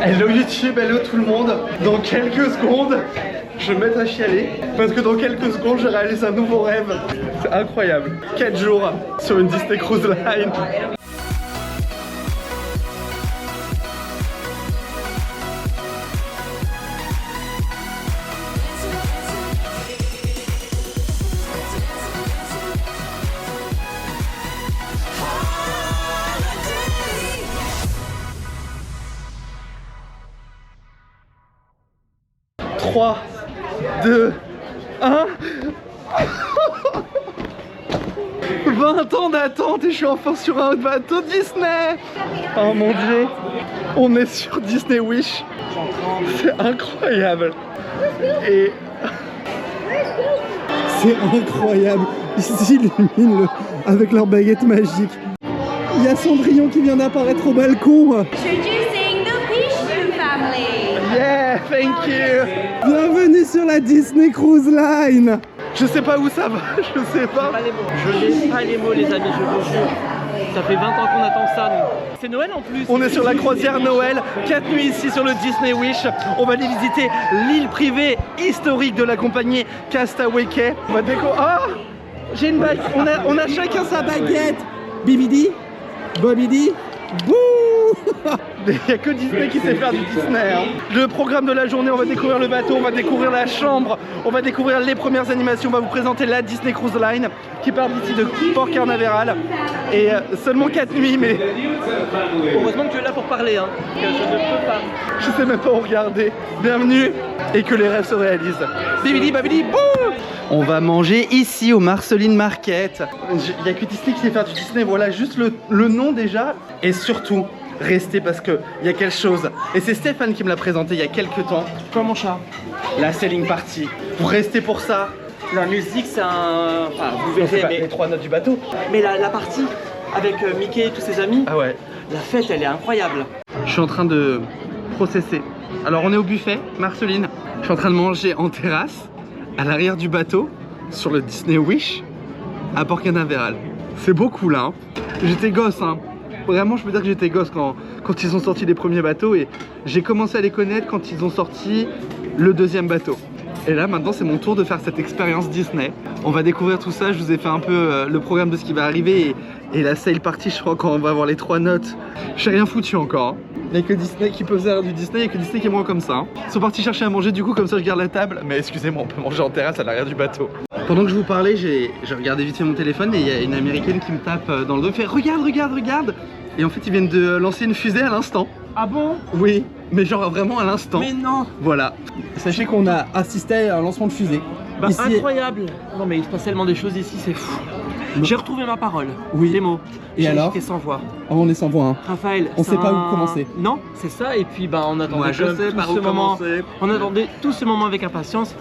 Hello YouTube, hello tout le monde. Dans quelques secondes, je vais me mettre à chialer parce que dans quelques secondes, je réalise un nouveau rêve. C'est incroyable. 4 jours sur une Disney Cruise Line. Trois, 2, 1. 20 ans d'attente et je suis enfin sur un bateau Disney. Oh mon dieu, on est sur Disney Wish. C'est incroyable. Et c'est incroyable. Ils s'illuminent avec leur baguette magique. Il y a Cendrillon qui vient d'apparaître au balcon. Yeah, thank you. Bienvenue sur la Disney Cruise Line. Je sais pas où ça va, je sais pas. Je n'ai pas les mots les amis, je vous jure. Ça fait 20 ans qu'on attend ça nous. C'est Noël en plus. On est sur la croisière Noël, 4 nuits ici sur le Disney Wish. On va aller visiter l'île privée historique de la compagnie Castaway Cay. On va déco... Ah, j'ai une bague, on a chacun sa baguette. Bibidi, Bobidi, bouh. Il n'y a que Disney qui sait faire du Disney hein. Le programme de la journée, on va découvrir le bateau, on va découvrir la chambre, on va découvrir les premières animations, on va vous présenter la Disney Cruise Line qui part d'ici de Port Carnaveral. Et seulement 4 nuits mais... Heureusement que tu es là pour parler hein, que je ne peux pas. Je sais même pas où regarder. Bienvenue et que les rêves se réalisent. Bibidi babidi bouh. On va manger ici au Marceline Market. Il n'y a que Disney qui sait faire du Disney, voilà juste le nom déjà. Et surtout, restez parce qu'il y a quelque chose. Et c'est Stéphane qui me l'a présenté il y a quelques temps. Comme mon chat. La Sailing Party. Vous restez pour ça. La musique c'est un... Enfin vous verrez mais... les 3 notes du bateau. Mais la partie avec Mickey et tous ses amis. Ah ouais. La fête elle est incroyable. Je suis en train de processer. Alors on est au buffet, Marceline. Je suis en train de manger en terrasse, à l'arrière du bateau, sur le Disney Wish, à Port Canaveral. C'est beaucoup là. Hein. J'étais gosse hein. Vraiment je peux dire que j'étais gosse quand ils ont sorti les premiers bateaux et j'ai commencé à les connaître quand ils ont sorti le deuxième bateau. Et là maintenant c'est mon tour de faire cette expérience Disney. On va découvrir tout ça, je vous ai fait un peu le programme de ce qui va arriver et la sail party je crois quand on va avoir les 3 notes. J'ai rien foutu encore. Hein. Il n'y a que Disney qui peut faire du Disney, il n'y a que Disney qui est moins comme ça. Hein. Ils sont partis chercher à manger du coup comme ça je garde la table. Mais excusez-moi on peut manger en terrasse à l'arrière du bateau. Pendant que je vous parlais j'ai regardé vite fait mon téléphone et il y a une américaine qui me tape dans le dos, fait regarde, regarde, regarde. Et en fait ils viennent de lancer une fusée à l'instant. Ah bon? Oui, mais genre vraiment à l'instant. Mais non. Voilà. Sachez qu'on a assisté à un lancement de fusée. Bah, ici... incroyable. Non mais il se passe tellement des choses ici, c'est fou. J'ai retrouvé ma parole. Oui. Les mots. Et alors? J'étais sans voix. Oh, on est sans voix hein. Raphaël, on sait pas où commencer. Non, c'est ça. Et puis bah on attendait moi, je sais par où commencer. On attendait tout ce moment avec impatience.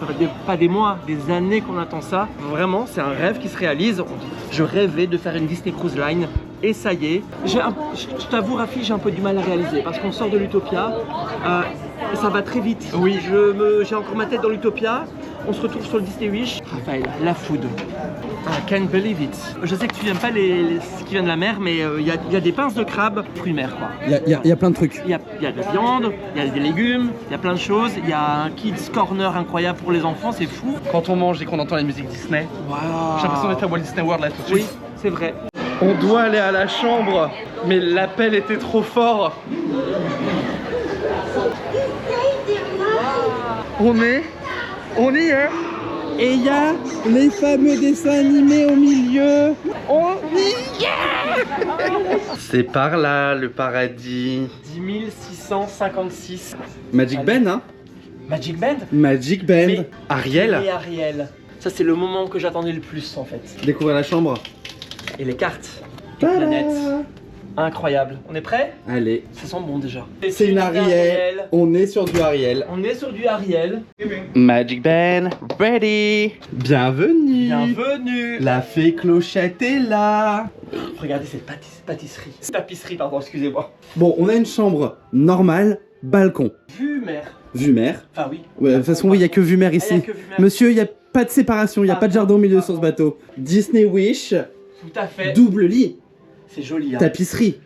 Pas des mois, des années qu'on attend ça. Vraiment, c'est un rêve qui se réalise. Je rêvais de faire une Disney Cruise Line. Et ça y est. Je t'avoue Rafi, j'ai un peu du mal à réaliser parce qu'on sort de l'Utopia. Ça va très vite. Oui. J'ai encore ma tête dans l'Utopia. On se retrouve sur le Disney Wish. Raphaël, la food. I can't believe it. Je sais que tu n'aimes pas ce qui vient de la mer, mais il y a des pinces de crabe, fruits mer quoi. Il y a plein de trucs. Il y a de la viande, il y a des légumes, il y a plein de choses. Il y a un kids corner incroyable pour les enfants, c'est fou. Quand on mange et qu'on entend la musique Disney, wow. J'ai l'impression d'être à Walt Disney World là tout de suite. Oui, c'est vrai. On doit aller à la chambre, mais l'appel était trop fort. On y est. Et il y a les fameux dessins animés au milieu. On y est. C'est par là le paradis. 10 656. Magic Band hein. Magic Band. Magic Band. Mais Ariel. Et Ariel. Ça c'est le moment que j'attendais le plus en fait. Découvrir la chambre. Et les cartes. Les planètes. Incroyable. On est prêt? Allez. Ça sent bon déjà. C'est une Ariel. On est sur du Ariel. On est sur du Ariel. Magic Band, ready. Bienvenue. Bienvenue. La fée Clochette est là. Regardez cette pâtisserie. Tapisserie, pardon, excusez-moi. Bon, on a une chambre normale, balcon. Vue mer. Vue mer. Enfin oui. Ouais, de toute façon, oui, il n'y a que vue mer ici. Ah, y a que vue mer. Monsieur, il n'y a pas de séparation, il n'y a pas de jardin au milieu sur ce bateau. Disney Wish. Tout à fait. Double lit. C'est joli. Hein. Tapisserie.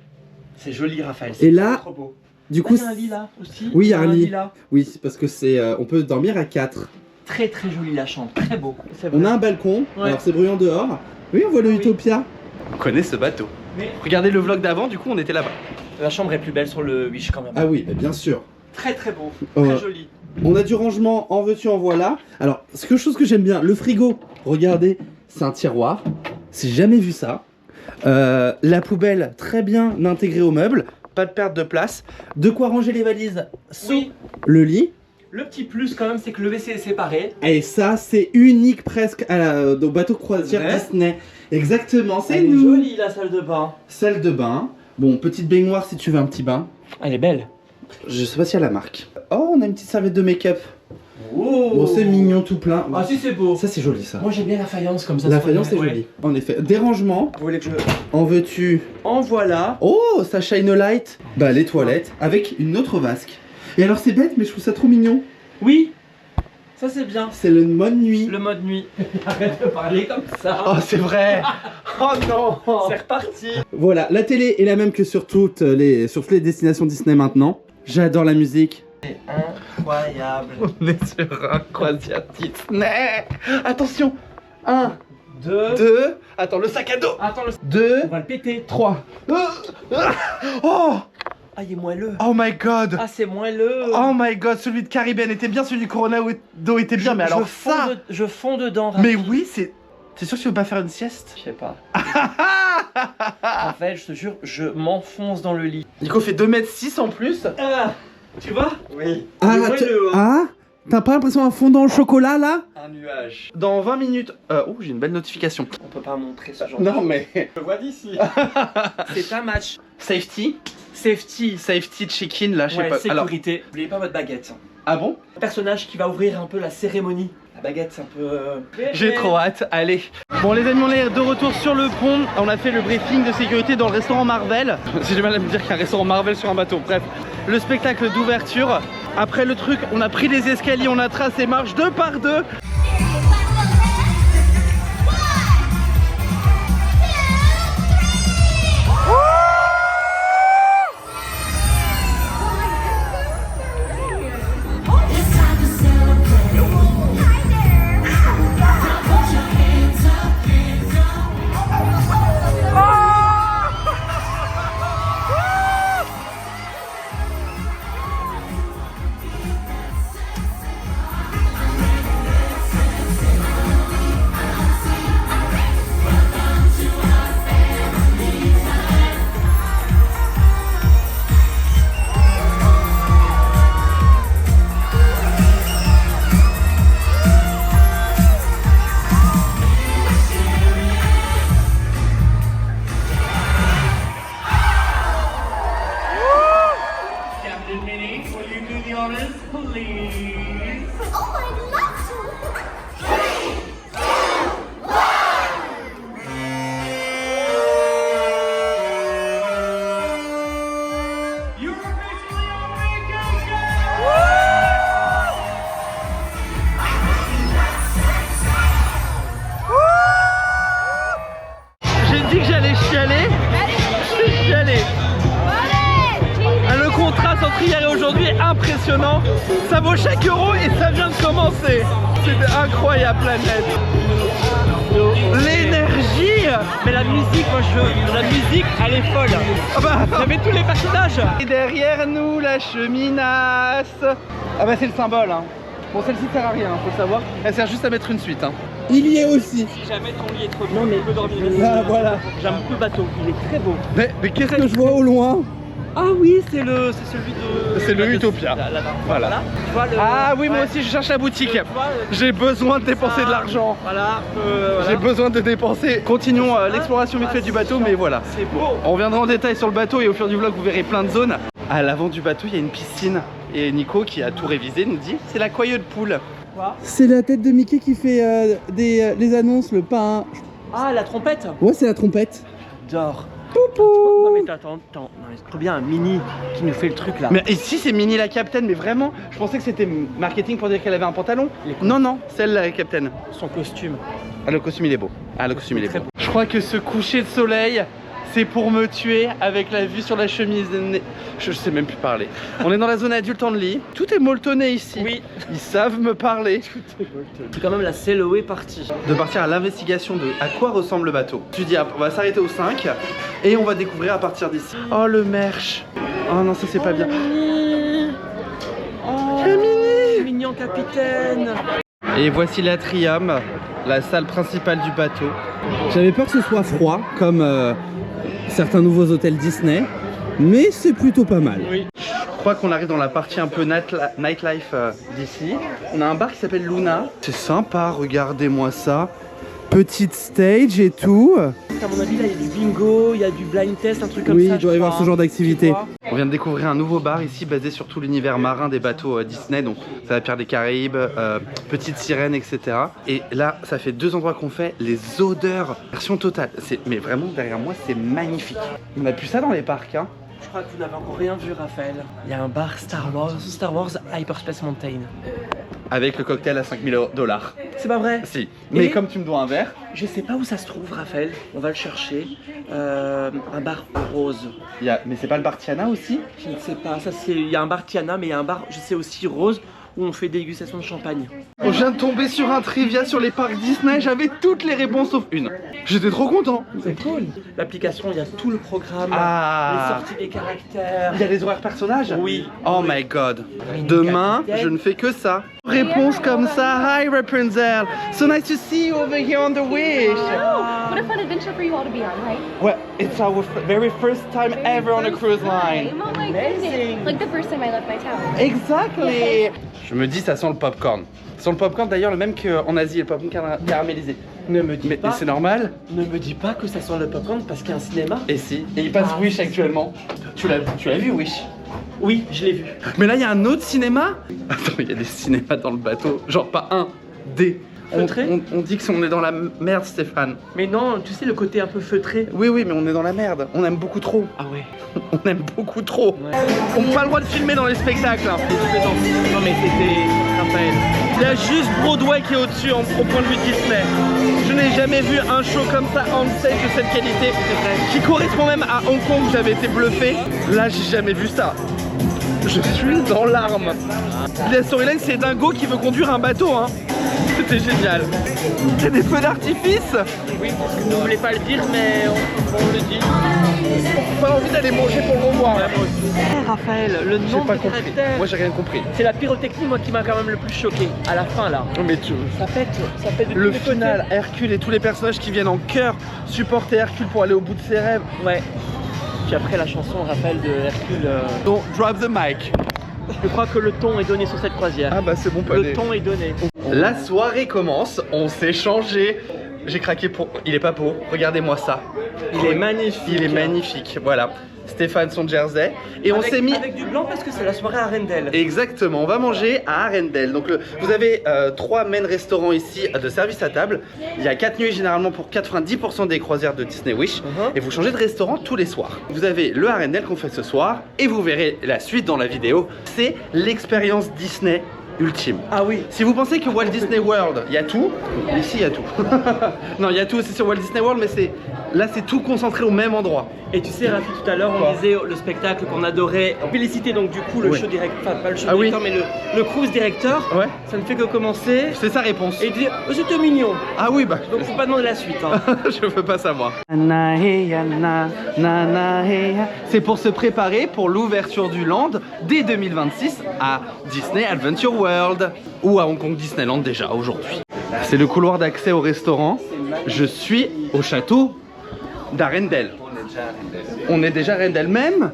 C'est joli, Raphaël. Et là, trop beau. Du coup, il y a un lit là aussi. Oui, il y a un lit. là. Oui, parce que c'est, on peut dormir à 4. Très très jolie la chambre, très beau. On a un balcon, Ouais. alors c'est bruyant dehors. Oui, on voit le Oui. Utopia. On connaît ce bateau. Mais Regardez le vlog d'avant, du coup on était là-bas. la chambre est plus belle sur le Wish quand même. Ah oui, bien sûr. Très très beau, Euh, très joli. On a du rangement, en veux-tu, en voilà. Alors, c'est quelque chose que j'aime bien, le frigo. Regardez, c'est un tiroir. J'ai jamais vu ça. La poubelle, très bien intégrée au meuble. Pas de perte de place. De quoi ranger les valises sous Oui. le lit. Le petit plus quand même, c'est que le WC est séparé. Et ça, c'est unique presque au bateau croisière Vrai Disney. Exactement, c'est Elle est nous. jolie la salle de bain. Salle de bain. Bon, petite baignoire si tu veux un petit bain. Elle est belle. Je sais pas si elle a la marque. Oh, on a une petite serviette de make-up. Oh. Bon, c'est mignon tout plein. Ah si c'est beau. Ça, c'est joli ça. Moi j'aime bien la faïence comme ça. La c'est faïence est ouais. jolie. En effet. Dérangement. Vous voulez que je... En veux-tu? En voilà. Oh, ça shine a light. Bah, les toilettes avec une autre vasque. Et alors, c'est bête, mais je trouve ça trop mignon. Oui. Ça c'est bien. C'est le mode nuit. Le mode nuit. Arrête de parler comme ça. Oh, c'est vrai. Oh non. C'est reparti. Voilà, la télé est la même que sur toutes les destinations Disney maintenant. J'adore la musique. C'est incroyable. On est sur un croisière Disney. Attention. 1, Deux. 2. Attends, le sac à dos. Attends, 2, on va le péter. 3. Oh. Ah, il est moelleux. Oh my god. Ah, c'est moelleux. Oh my god, celui de Caribbean était bien, celui du Coronado était bien, mais alors ça. Je fonds dedans. Mais Rafi. oui, c'est. T'es sûr que tu veux pas faire une sieste? Je sais pas. En fait, je te jure, je m'enfonce dans le lit. Nico fait 2,6 m en plus. Ah, tu vois? Oui. Ah, Il est moelleux, hein. ah, t'as pas l'impression d'un fondant au chocolat là? Un nuage. Dans 20 minutes. Oh, j'ai une belle notification. On peut pas montrer ce genre Non de mais. Je vois d'ici. C'est un match. Safety. Safety. Safety check-in là, je sais Ouais, pas. Alors. sécurité. N'oubliez pas votre baguette. Ah bon? Le personnage qui va ouvrir un peu la cérémonie. La baguette, c'est un peu... J'ai trop hâte, allez. Bon les amis, on est de retour sur le pont. On a fait le briefing de sécurité dans le restaurant Marvel. J'ai du mal à me dire qu'il y a un restaurant Marvel sur un bateau. Bref, le spectacle d'ouverture. Après le truc, on a pris les escaliers, on a tracé marche 2 par 2. J'ai dit que j'allais chialer. Je suis chialé. Le contraste entre hier et aujourd'hui est impressionnant. Ça vaut chaque euro et ça vient de commencer. C'est incroyable la net. L'énergie. Mais la musique, la musique, elle est folle. Ah bah, J'avais tous les personnages. et derrière nous la cheminasse. Ah bah c'est le symbole hein. Bon celle-ci sert à rien, faut le savoir. Elle sert juste à mettre une suite hein. Il y est aussi. Si jamais ton lit est trop bien, mais tu peux dormir ici. Ah voilà. J'aime beaucoup le bateau, il est très beau. Mais qu'est-ce que je vois au loin? Ah oui, c'est celui de... C'est le Utopia. Là-bas. Voilà. Tu vois le... Ah oui moi Ouais. aussi je cherche la boutique. Tu vois, J'ai besoin de dépenser ça, de l'argent. Voilà. J'ai besoin de dépenser. Continuons l'exploration vite fait du bateau, mais voilà. C'est beau. On reviendra en détail sur le bateau et au fur du vlog vous verrez plein de zones. À l'avant du bateau il y a une piscine. Et Nico qui a tout révisé nous dit c'est la Quiet Pool. Quoi? C'est la tête de Mickey qui fait les annonces, le pain. Ah, la trompette. Ouais c'est la trompette. J'adore. Poupou. Non mais attends, non, c'est trop bien un mini qui nous fait le truc là. Mais ici c'est Minnie la Captain, mais vraiment je pensais que c'était marketing pour dire qu'elle avait un pantalon. Non non, c'est elle la Captain. Son costume. Ah le costume il est beau. Ah le costume il est Très beau. Je crois que ce coucher de soleil c'est pour me tuer avec la vue sur la chemise. Je sais même plus parler. On est dans la zone adulte en lit. Tout est molletonné ici. Oui. Ils savent me parler. C'est quand même la Selloé partie. De partir à l'investigation de à quoi ressemble le bateau. Tu dis, on va s'arrêter au 5 et on va découvrir à partir d'ici. Oh le merch. Oh non, ça c'est pas bien. Oh, Camini. mignon capitaine. Et voici l'atrium, la salle principale du bateau. J'avais peur que ce soit froid, comme certains nouveaux hôtels Disney, mais c'est plutôt pas mal. Oui. Je crois qu'on arrive dans la partie un peu nightlife d'ici. On a un bar qui s'appelle Luna. C'est sympa, regardez-moi ça. Petite stage et tout. À mon avis, là, il y a du bingo, il y a du blind test, un truc comme Oui, ça. il doit y avoir ce genre d'activité. Tu vois. On vient de découvrir un nouveau bar ici basé sur tout l'univers marin des bateaux Disney, donc ça va Pierre des Caraïbes, Petite Sirène, etc. Et là, ça fait 2 endroits qu'on fait, les odeurs, version totale. Mais vraiment, derrière moi, c'est magnifique. On a plus ça dans les parcs, hein. Je crois que vous n'avez encore rien vu, Raphaël. Il y a un bar Star Wars Hyperspace Mountain. Avec le cocktail à 5000 $. C'est pas vrai? Si. Mais Et comme tu me dois un verre. Je sais pas où ça se trouve, Raphaël. On va le chercher. Un bar rose. Mais c'est pas le bar Tiana aussi? Je ne sais pas. Ça, il y a un bar Tiana, mais il y a un bar, je sais aussi, rose, où on fait dégustation de champagne. On vient de tomber sur un trivia sur les parcs Disney. J'avais toutes les réponses sauf une. J'étais trop content. C'est cool. L'application, il y a tout le programme, Ah. les sorties des caractères. Il y a les horaires personnages? Oui. Oh my god. Demain, je ne fais que ça. Réponse comme ça. Hi Rapunzel. So nice to see you over here on the Wish. Oh, what a fun adventure for you all to be on, right? Well, it's our very first time ever on a cruise line. Oh my Amazing. goodness. Like the first time I left my town. Exactly. Je me dis, ça sent le popcorn. Ça sent le popcorn d'ailleurs le même qu'en Asie, le popcorn caramélisé. Ne me dis Mais pas. c'est normal. Ne me dis pas que ça sent le popcorn parce qu'il y a un cinéma. Et si. Et il passe Wish actuellement. Tu l'as vu Wish? Oui, je l'ai vu. Mais là, il y a un autre cinéma. Attends, il y a des cinémas dans le bateau. Genre pas un, des. Feutré. On dit qu'on est dans la merde, Stéphane. Mais non, tu sais le côté un peu feutré. Oui, oui, mais on est dans la merde. On aime beaucoup trop. Ah ouais. On aime beaucoup trop. Ouais. On n'a pas le droit de filmer dans les spectacles. Hein. Non mais c'était Raphaël. Il y a juste Broadway qui est au-dessus au point de vue Disney. Je n'ai jamais vu un show comme ça on stage de cette qualité. Qui correspond même à Hong Kong, j'avais été bluffé. Là, j'ai jamais vu ça. Je suis dans l'arme. La storyline, c'est Dingo qui veut conduire un bateau. Hein. C'était génial. Il y a des feux d'artifice. Oui, parce que ne voulais pas le dire, mais on le dit. Pas envie d'aller manger pour le revoir. Raphaël, le J'ai nombre pas de compris. caractères. Moi, j'ai rien compris. C'est la pyrotechnie, moi, qui m'a quand même le plus choqué. À la fin, là. Mais tu... Ça pète de Le tous les final, côtés. Hercule et tous les personnages qui viennent en chœur supporter Hercule pour aller au bout de ses rêves. Ouais. Puis après la chanson, Raphaël, de Hercule. Donc, drop the mic. Je crois que le ton est donné sur cette croisière. Ah bah c'est bon, pas Le ton est donné. La soirée commence, on s'est changé. J'ai craqué pour... Il est pas beau, regardez-moi ça. Il est magnifique. Il est magnifique, voilà. Stéphane son jersey. Et on s'est mis... Avec du blanc parce que c'est la soirée à Arendelle. Exactement, on va manger à Arendelle. Donc vous avez 3 main restaurants ici de service à table. Il y a 4 nuits généralement pour 90% des croisières de Disney Wish. Et vous changez de restaurant tous les soirs. Vous avez le Arendelle qu'on fait ce soir et vous verrez la suite dans la vidéo. C'est l'expérience Disney ultime. Ah oui. Si vous pensez que Walt Disney World, il y a tout, ici il y a tout. Non, il y a tout aussi sur Walt Disney World, mais là c'est tout concentré au même endroit. Et tu sais, Rafi, tout à l'heure, on disait le spectacle qu'on adorait. Féliciter donc du coup le show directeur, enfin pas le show directeur, mais le cruise directeur. Ouais. Ça ne fait que commencer. C'est sa réponse. Et dire, oh, c'était mignon. Ah oui, bah. Donc faut pas demander la suite. Hein. Je veux pas savoir. C'est pour se préparer pour l'ouverture du land dès 2026 à Disney Adventure World ou à Hong Kong Disneyland déjà aujourd'hui. C'est le couloir d'accès au restaurant. Je suis au château d'Arendelle. On est déjà à Arendelle même.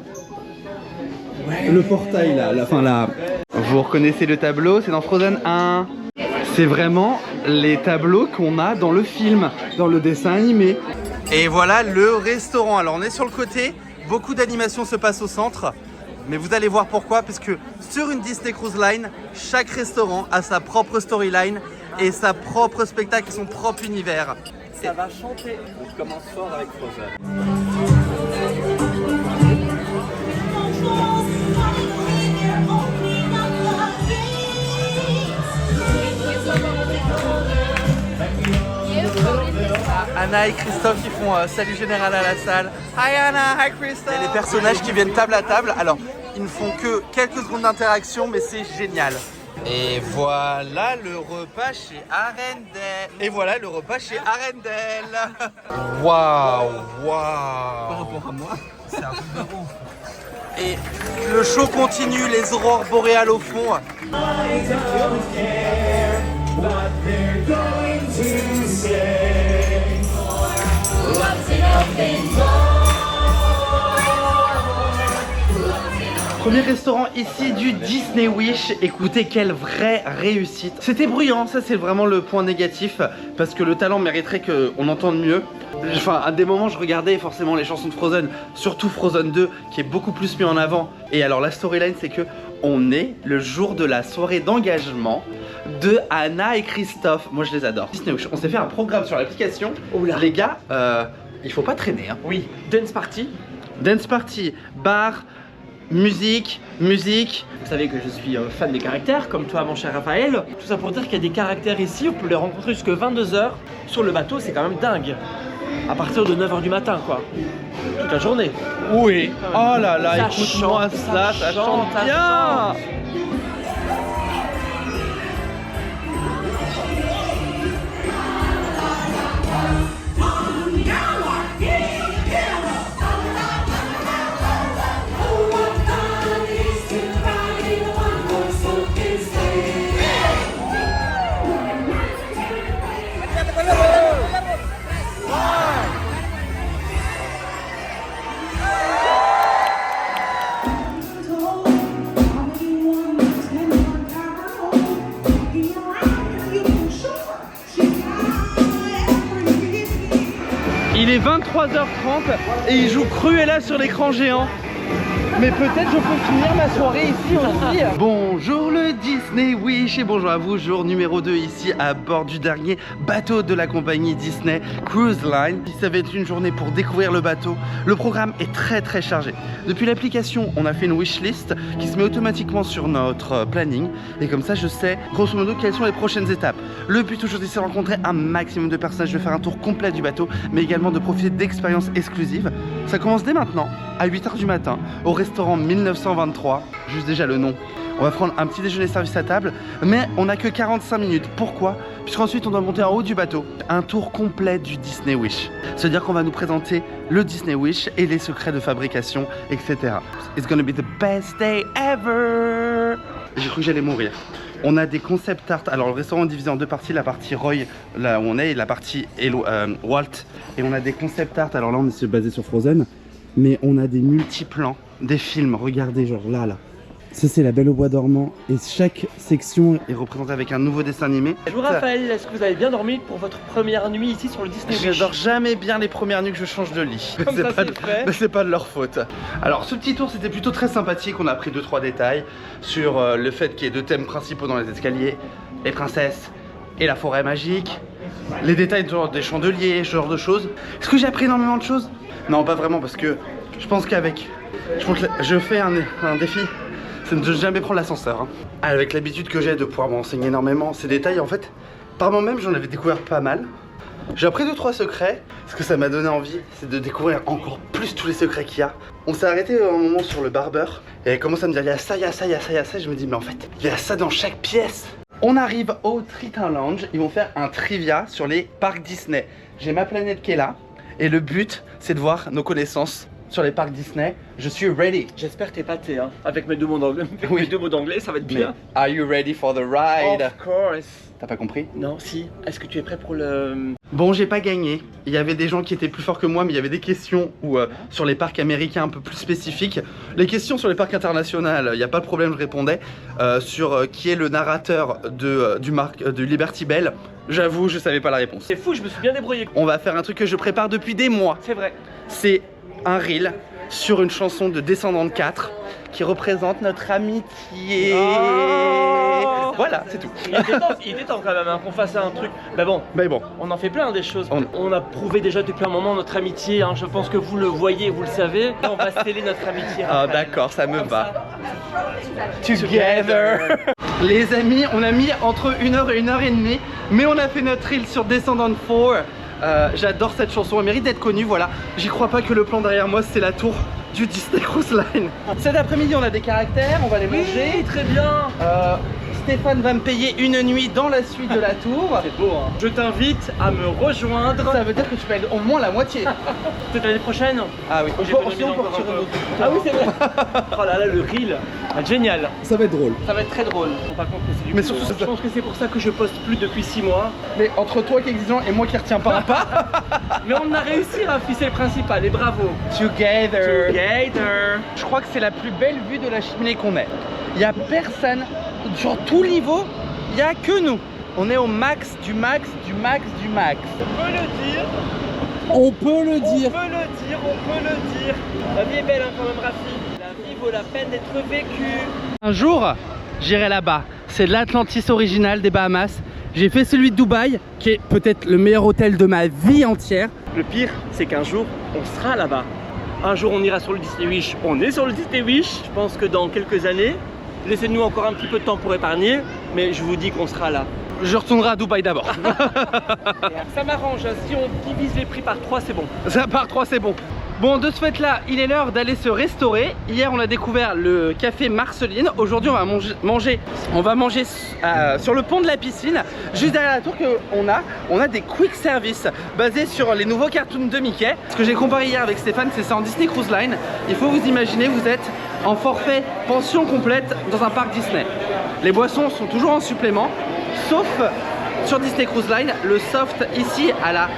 Le portail là, la fin là. Vous reconnaissez le tableau, c'est dans Frozen 1. C'est vraiment les tableaux qu'on a dans le film, dans le dessin animé. Et voilà le restaurant. Alors on est sur le côté, beaucoup d'animations se passent au centre. Mais vous allez voir pourquoi, parce que sur une Disney Cruise Line, chaque restaurant a sa propre storyline et sa propre spectacle et son propre univers. Ça va chanter. On commence fort avec Frozen. Anna et Christophe qui font salut général à la salle. Hi Anna, hi Christophe. Et les personnages qui viennent table à table. Alors, ils ne font que quelques secondes d'interaction, mais c'est génial. Et voilà le repas chez Arendelle. Et voilà le repas chez Arendelle. Waouh, waouh. Par rapport à moi, c'est un truc de ouf. Et le show continue, les aurores boréales au fond. Premier restaurant ici du Disney Wish. Écoutez, quelle vraie réussite. C'était bruyant, ça c'est vraiment le point négatif, parce que le talent mériterait qu'on entende mieux. Enfin, à des moments je regardais forcément les chansons de Frozen, surtout Frozen 2 qui est beaucoup plus mis en avant. Et alors la storyline c'est que on est le jour de la soirée d'engagement de Anna et Christophe. Moi je les adore. Disney Wish, on s'est fait un programme sur l'application. Les gars, il faut pas traîner hein. Oui, dance party. Dance party, bar, musique. Vous savez que je suis fan des caractères, comme toi mon cher Raphaël. Tout ça pour dire qu'il y a des caractères ici, on peut les rencontrer jusqu'à 22h. Sur le bateau, c'est quand même dingue. À partir de 9h du matin, quoi. Toute la journée. Oui. Oh là là, écoute-moi ça chante bien. Il est 23h30 et il joue Cruella sur l'écran géant. Mais peut-être je peux finir ma soirée ici aussi. Bonjour le Disney Wish et bonjour à vous, jour numéro 2 ici à bord du dernier bateau de la compagnie Disney Cruise Line. Ça va être une journée pour découvrir le bateau. Le programme est très chargé. Depuis l'application, on a fait une wishlist qui se met automatiquement sur notre planning. Et comme ça, je sais grosso modo quelles sont les prochaines étapes. Le but aujourd'hui, c'est de rencontrer un maximum de personnages, de faire un tour complet du bateau, mais également de profiter d'expériences exclusives. Ça commence dès maintenant, à 8h du matin, au restaurant 1923, juste déjà le nom. On va prendre un petit déjeuner service à table, mais on n'a que 45 minutes. Pourquoi? Puisqu'ensuite on doit monter en haut du bateau. Un tour complet du Disney Wish. C'est-à-dire qu'on va nous présenter le Disney Wish et les secrets de fabrication, etc. It's gonna be the best day ever. J'ai cru que j'allais mourir. On a des concept art. Alors le restaurant est divisé en deux parties, la partie Roy, là où on est, et la partie Walt. Et on a des concept art. Alors là on est basé sur Frozen, mais on a des multiplans, des films. Regardez, genre là. Ça c'est la Belle au bois dormant et chaque section est représentée avec un nouveau dessin animé. Bonjour Raphaël, est-ce que vous avez bien dormi pour votre première nuit ici sur le Disney Wish? Je dors jamais bien les premières nuits que je change de lit. C'est pas de leur faute. Alors ce petit tour c'était plutôt très sympathique, on a appris 2-3 détails sur le fait qu'il y ait deux thèmes principaux dans les escaliers, les princesses et la forêt magique, les détails genre des chandeliers, ce genre de choses. Est-ce que j'ai appris énormément de choses? Non, pas vraiment, parce que je pense je fais un défi. C'est de ne jamais prendre l'ascenseur. Avec l'habitude que j'ai de pouvoir me renseigner énormément, ces détails en fait, par moi-même j'en avais découvert pas mal. J'ai appris 2-3 secrets. Ce que ça m'a donné envie, c'est de découvrir encore plus tous les secrets qu'il y a. On s'est arrêté un moment sur le barbeur et elle commence à me dire il y a ça, il y a ça, il y a ça, il y a ça. Je me dis mais en fait, il y a ça dans chaque pièce. On arrive au Triton Lounge, ils vont faire un trivia sur les parcs Disney. J'ai ma planète qui est là et le but c'est de voir nos connaissances sur les parcs Disney. Je suis ready. J'espère que t'es pâté hein. Avec mes deux mots d'anglais. Oui. Mes deux mots d'anglais, ça va être bien. Mais, are you ready for the ride? Of course. T'as pas compris? Non, si. Est-ce que tu es prêt pour le... Bon, j'ai pas gagné. Il y avait des gens qui étaient plus forts que moi, mais il y avait des questions sur les parcs américains un peu plus spécifiques. Les questions sur les parcs internationaux, il n'y a pas de problème, je répondais. Sur qui est le narrateur du Liberty Bell, j'avoue, je savais pas la réponse. C'est fou, je me suis bien débrouillé. On va faire un truc que je prépare depuis des mois. C'est vrai. C'est un reel sur une chanson de Descendants de 4 qui représente notre amitié. Oh, voilà, c'est tout. Il était temps quand même hein, qu'on fasse un truc. Mais bon, on en fait plein des choses. On a prouvé déjà depuis un moment notre amitié. Hein. Je pense que vous le voyez, vous le savez. On va sceller notre amitié. Ah d'accord, ça me va. Together. Les amis, on a mis entre 1h et 1h30, mais on a fait notre reel sur Descendants 4. J'adore cette chanson, elle mérite d'être connue, voilà. J'y crois pas que le plan derrière moi c'est la tour du Disney Cruise Line. Cet après-midi on a des caractères, on va les manger. Oui, très bien. Stéphane va me payer une nuit dans la suite de la tour. C'est beau, hein. Je t'invite à me rejoindre. Ça veut dire que tu payes au moins la moitié. Peut-être l'année prochaine. Ah oui, J'ai économisé encore un peu. Ah oui, c'est vrai. Oh là là, le reel, génial. Ça va être drôle. Ça va être très drôle. Par contre, c'est du Mais coup, surtout, je pense que c'est pour ça que je poste plus depuis 6 mois. Mais entre toi qui est exigeant et moi qui retiens pas. Mais on a réussi, Rafi, c'est le principal et bravo. Together. Together. Je crois que c'est la plus belle vue de la cheminée qu'on ait. Il y a personne sur tout niveau. Il n'y a que nous. On est au max du max du max du max. On peut le dire. On peut le dire. On peut le dire, on peut le dire. La vie est belle hein, quand même, Rafi. La vie vaut la peine d'être vécue. Un jour, j'irai là-bas. C'est l'Atlantis original des Bahamas. J'ai fait celui de Dubaï, qui est peut-être le meilleur hôtel de ma vie entière. Le pire, c'est qu'un jour, on sera là-bas. Un jour, on ira sur le Disney Wish. On est sur le Disney Wish. Je pense que dans quelques années, laissez-nous encore un petit peu de temps pour épargner, mais je vous dis qu'on sera là. Je retournerai à Dubaï d'abord. Ça m'arrange, si on divise les prix par 3, c'est bon. Ça par 3, c'est bon. Bon, de ce fait là, il est l'heure d'aller se restaurer. Hier, on a découvert le café Marceline. Aujourd'hui, on va manger sur le pont de la piscine. Juste derrière la tour on a des quick service basés sur les nouveaux cartoons de Mickey. Ce que j'ai comparé hier avec Stéphane, c'est ça en Disney Cruise Line. Il faut vous imaginer, vous êtes en forfait pension complète dans un parc Disney. Les boissons sont toujours en supplément, sauf sur Disney Cruise Line, le soft ici à la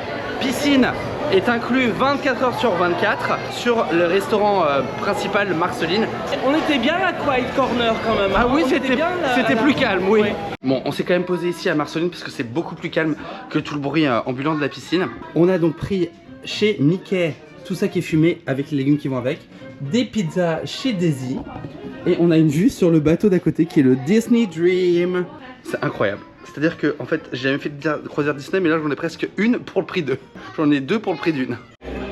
piscine est inclus 24 heures sur 24 sur le restaurant principal Marceline. On était bien à Quiet Corner quand même. Ah oui, On était bien là, c'était plus calme, oui. Oui. Bon, on s'est quand même posé ici à Marceline parce que c'est beaucoup plus calme que tout le bruit ambulant de la piscine. On a donc pris chez Mickey tout ça qui est fumé avec les légumes qui vont avec, des pizzas chez Daisy et on a une vue sur le bateau d'à côté qui est le Disney Dream. C'est incroyable. C'est-à-dire que en fait j'ai jamais fait de croisière Disney, mais là j'en ai presque une pour le prix d'eux. J'en ai deux pour le prix d'une.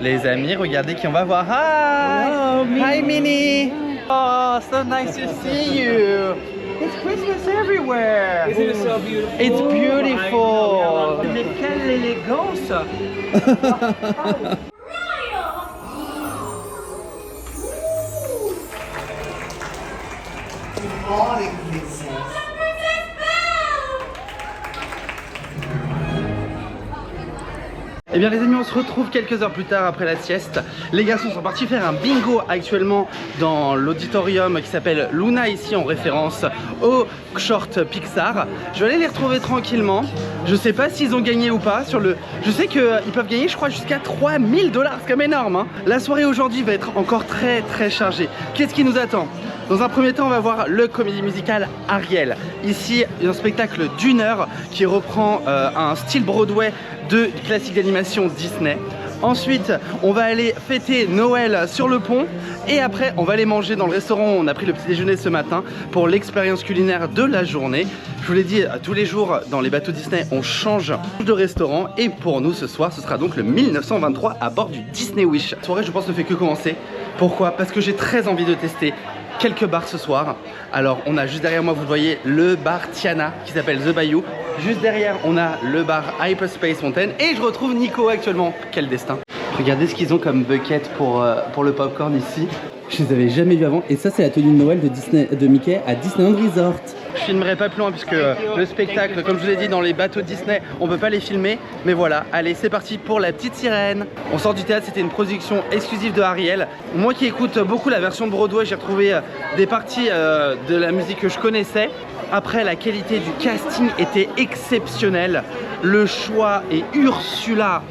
Les amis, regardez qui on va voir. Hi! Hello, Hi Minnie! Oh, so nice to see you! It's Christmas everywhere! Isn't it so beautiful? It's beautiful! Mais quelle élégance! Morning, princess. Eh bien les amis, on se retrouve quelques heures plus tard après la sieste. Les garçons sont partis faire un bingo actuellement dans l'auditorium qui s'appelle Luna, ici en référence au short Pixar. Je vais aller les retrouver tranquillement. Je sais pas s'ils ont gagné ou pas sur le... Je sais qu'ils peuvent gagner, je crois, jusqu'à 3000 $, c'est quand même énorme hein. La soirée aujourd'hui va être encore très chargée. Qu'est-ce qui nous attend? Dans un premier temps, on va voir le comédie musicale Ariel. Ici, un spectacle d'1 heure qui reprend un style Broadway de classique d'animation Disney. Ensuite, on va aller fêter Noël sur le pont. Et après, on va aller manger dans le restaurant où on a pris le petit déjeuner ce matin pour l'expérience culinaire de la journée. Je vous l'ai dit, tous les jours dans les bateaux Disney, on change de restaurant. Et pour nous, ce soir, ce sera donc le 1923 à bord du Disney Wish. La soirée, je pense, ne fait que commencer. Pourquoi? Parce que j'ai très envie de tester quelques bars ce soir. Alors on a juste derrière moi, vous le voyez, le bar Tiana qui s'appelle The Bayou. Juste derrière on a le bar Hyperspace Mountain et je retrouve Nico actuellement. Quel destin. Regardez ce qu'ils ont comme bucket pour le popcorn ici. Je les avais jamais vus avant et ça c'est la tenue de Noël de Mickey à Disneyland Resort. Je filmerai pas plus loin puisque le spectacle, comme je vous ai dit, dans les bateaux Disney, on peut pas les filmer. Mais voilà, allez, c'est parti pour la petite sirène. On sort du théâtre, c'était une production exclusive de Ariel. Moi qui écoute beaucoup la version de Broadway, j'ai retrouvé des parties de la musique que je connaissais. Après, la qualité du casting était exceptionnelle. Le choix est Ursula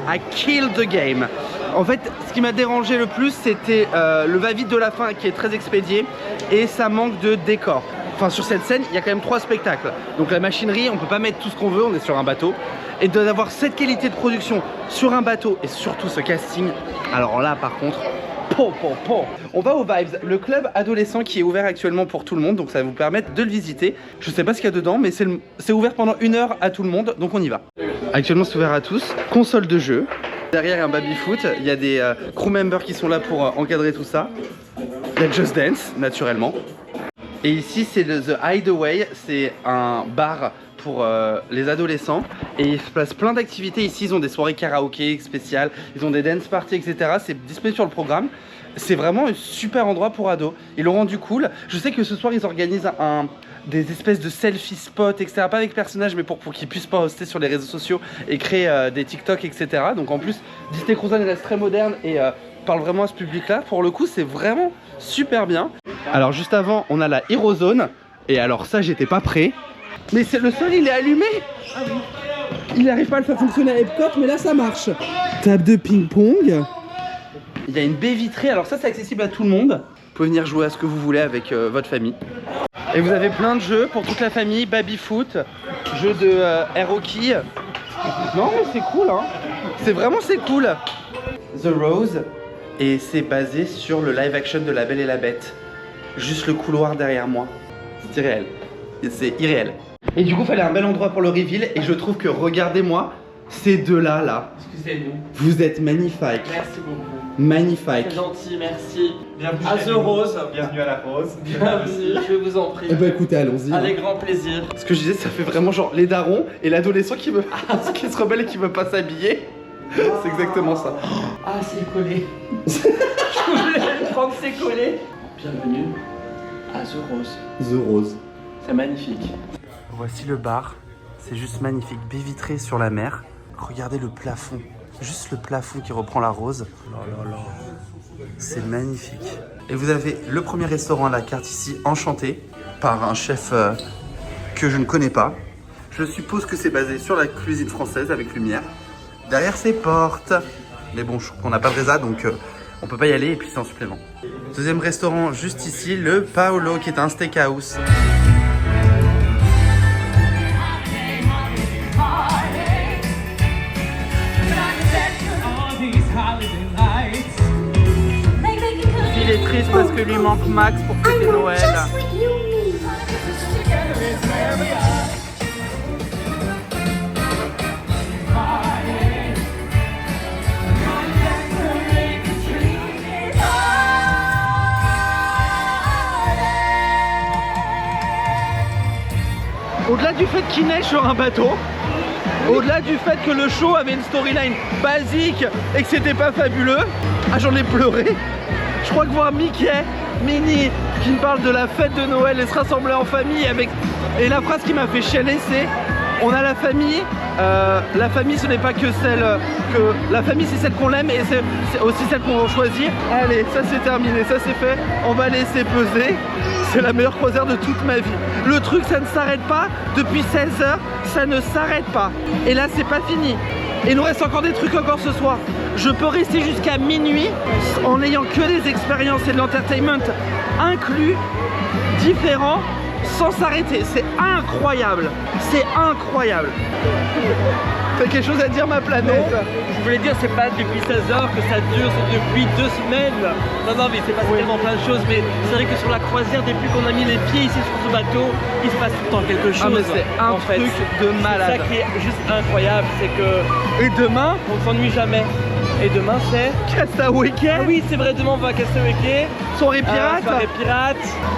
a killed the game. En fait, ce qui m'a dérangé le plus, c'était le va-vite de la fin qui est très expédié et ça manque de décor. Enfin, sur cette scène, il y a quand même 3 spectacles. Donc la machinerie, on peut pas mettre tout ce qu'on veut, on est sur un bateau. Et d'avoir cette qualité de production sur un bateau et surtout ce casting, alors là par contre, on va au Vibes, le club adolescent qui est ouvert actuellement pour tout le monde, donc ça va vous permettre de le visiter. Je sais pas ce qu'il y a dedans, mais c'est ouvert pendant 1 heure à tout le monde, donc on y va. Actuellement c'est ouvert à tous, console de jeu. Derrière il y a un baby-foot, il y a des crew members qui sont là pour encadrer tout ça. Il y a Just Dance, naturellement. Et ici c'est The Hideaway, c'est un bar pour les adolescents et il se passe plein d'activités ici. Ils ont des soirées karaoké spéciales, ils ont des dance parties, etc. C'est disponible sur le programme. C'est vraiment un super endroit pour ados. Ils l'ont rendu cool. Je sais que ce soir ils organisent des espèces de selfie spots, etc. Pas avec personnages, mais pour qu'ils puissent poster sur les réseaux sociaux et créer des TikTok, etc. Donc en plus, Disney Cruise Line reste très moderne et parle vraiment à ce public-là. Pour le coup, c'est vraiment super bien. Alors juste avant, on a la Hero Zone. Et alors ça, j'étais pas prêt. Mais le sol, il est allumé. Il n'arrive pas à le faire fonctionner à Epcot, mais là, ça marche. Table de ping-pong. Il y a une baie vitrée. Alors ça, c'est accessible à tout le monde. Vous pouvez venir jouer à ce que vous voulez avec votre famille. Et vous avez plein de jeux pour toute la famille. Baby foot, jeu de air hockey. Non, mais c'est cool, hein. C'est cool. The Rose. Et c'est basé sur le live action de La Belle et la Bête. Juste le couloir derrière moi. C'est irréel. C'est irréel. Et du coup, il fallait un bel endroit pour le reveal. Et je trouve que, regardez-moi, ces deux-là, là. Excusez-nous. Vous êtes magnifiques. Merci beaucoup. Magnifique. C'est gentil, merci. Bienvenue à chez The nous. Rose. Bienvenue à la Rose. Bienvenue, je vous en prie. Eh ben écoutez, allons-y. Avec grand plaisir. Ce que je disais, ça fait vraiment genre les darons et l'adolescent qui se rebelle et qui veut pas s'habiller. C'est exactement ça. Ah, c'est collé. Je voulais prendre c'est collé. Bienvenue à The Rose. The Rose. C'est magnifique. Voici le bar. C'est juste magnifique. Baie vitrée sur la mer. Regardez le plafond. Juste le plafond qui reprend la rose. C'est magnifique. Et vous avez le premier restaurant à la carte ici, Enchanté, par un chef que je ne connais pas. Je suppose que c'est basé sur la cuisine française avec lumière. Derrière ces portes. Mais bon, je trouve qu'on n'a pas de résa, donc on peut pas y aller et puis c'est en supplément. Deuxième restaurant juste ici, le Paolo, qui est un steakhouse. Il est triste parce que lui manque Max pour fêter Noël. Au-delà du fait qu'il neige sur un bateau, au-delà du fait que le show avait une storyline basique et que c'était pas fabuleux, j'en ai pleuré. Je crois que voir Mickey, Minnie, qui me parle de la fête de Noël et se rassembler en famille avec... Et la phrase qui m'a fait chialer, c'est: on a la famille ce n'est pas que celle la famille c'est celle qu'on aime et c'est aussi celle qu'on va choisir. Allez, ça c'est terminé, ça c'est fait, on va laisser peser. C'est la meilleure croisière de toute ma vie. Le truc, ça ne s'arrête pas. Depuis 16 h, ça ne s'arrête pas. Et là, c'est pas fini. Et il nous reste encore des trucs encore ce soir. Je peux rester jusqu'à minuit en n'ayant que des expériences et de l'entertainment inclus, différents, sans s'arrêter. C'est incroyable. C'est incroyable. T'as quelque chose à dire, ma planète? Je voulais dire, c'est pas depuis 16 h que ça dure, c'est depuis 2 semaines. Non, mais c'est pas tellement plein de choses, mais c'est vrai que sur la croisière, depuis qu'on a mis les pieds ici sur ce bateau, il se passe tout le temps quelque chose. Ah, mais c'est un truc de malade. C'est ça qui est juste incroyable, c'est que... Et demain, on ne s'ennuie jamais. Et demain, c'est... Castaway Cay. Ah oui, c'est vrai, demain, on va à Castaway Cay. Soirée pirate. Soirée pirate.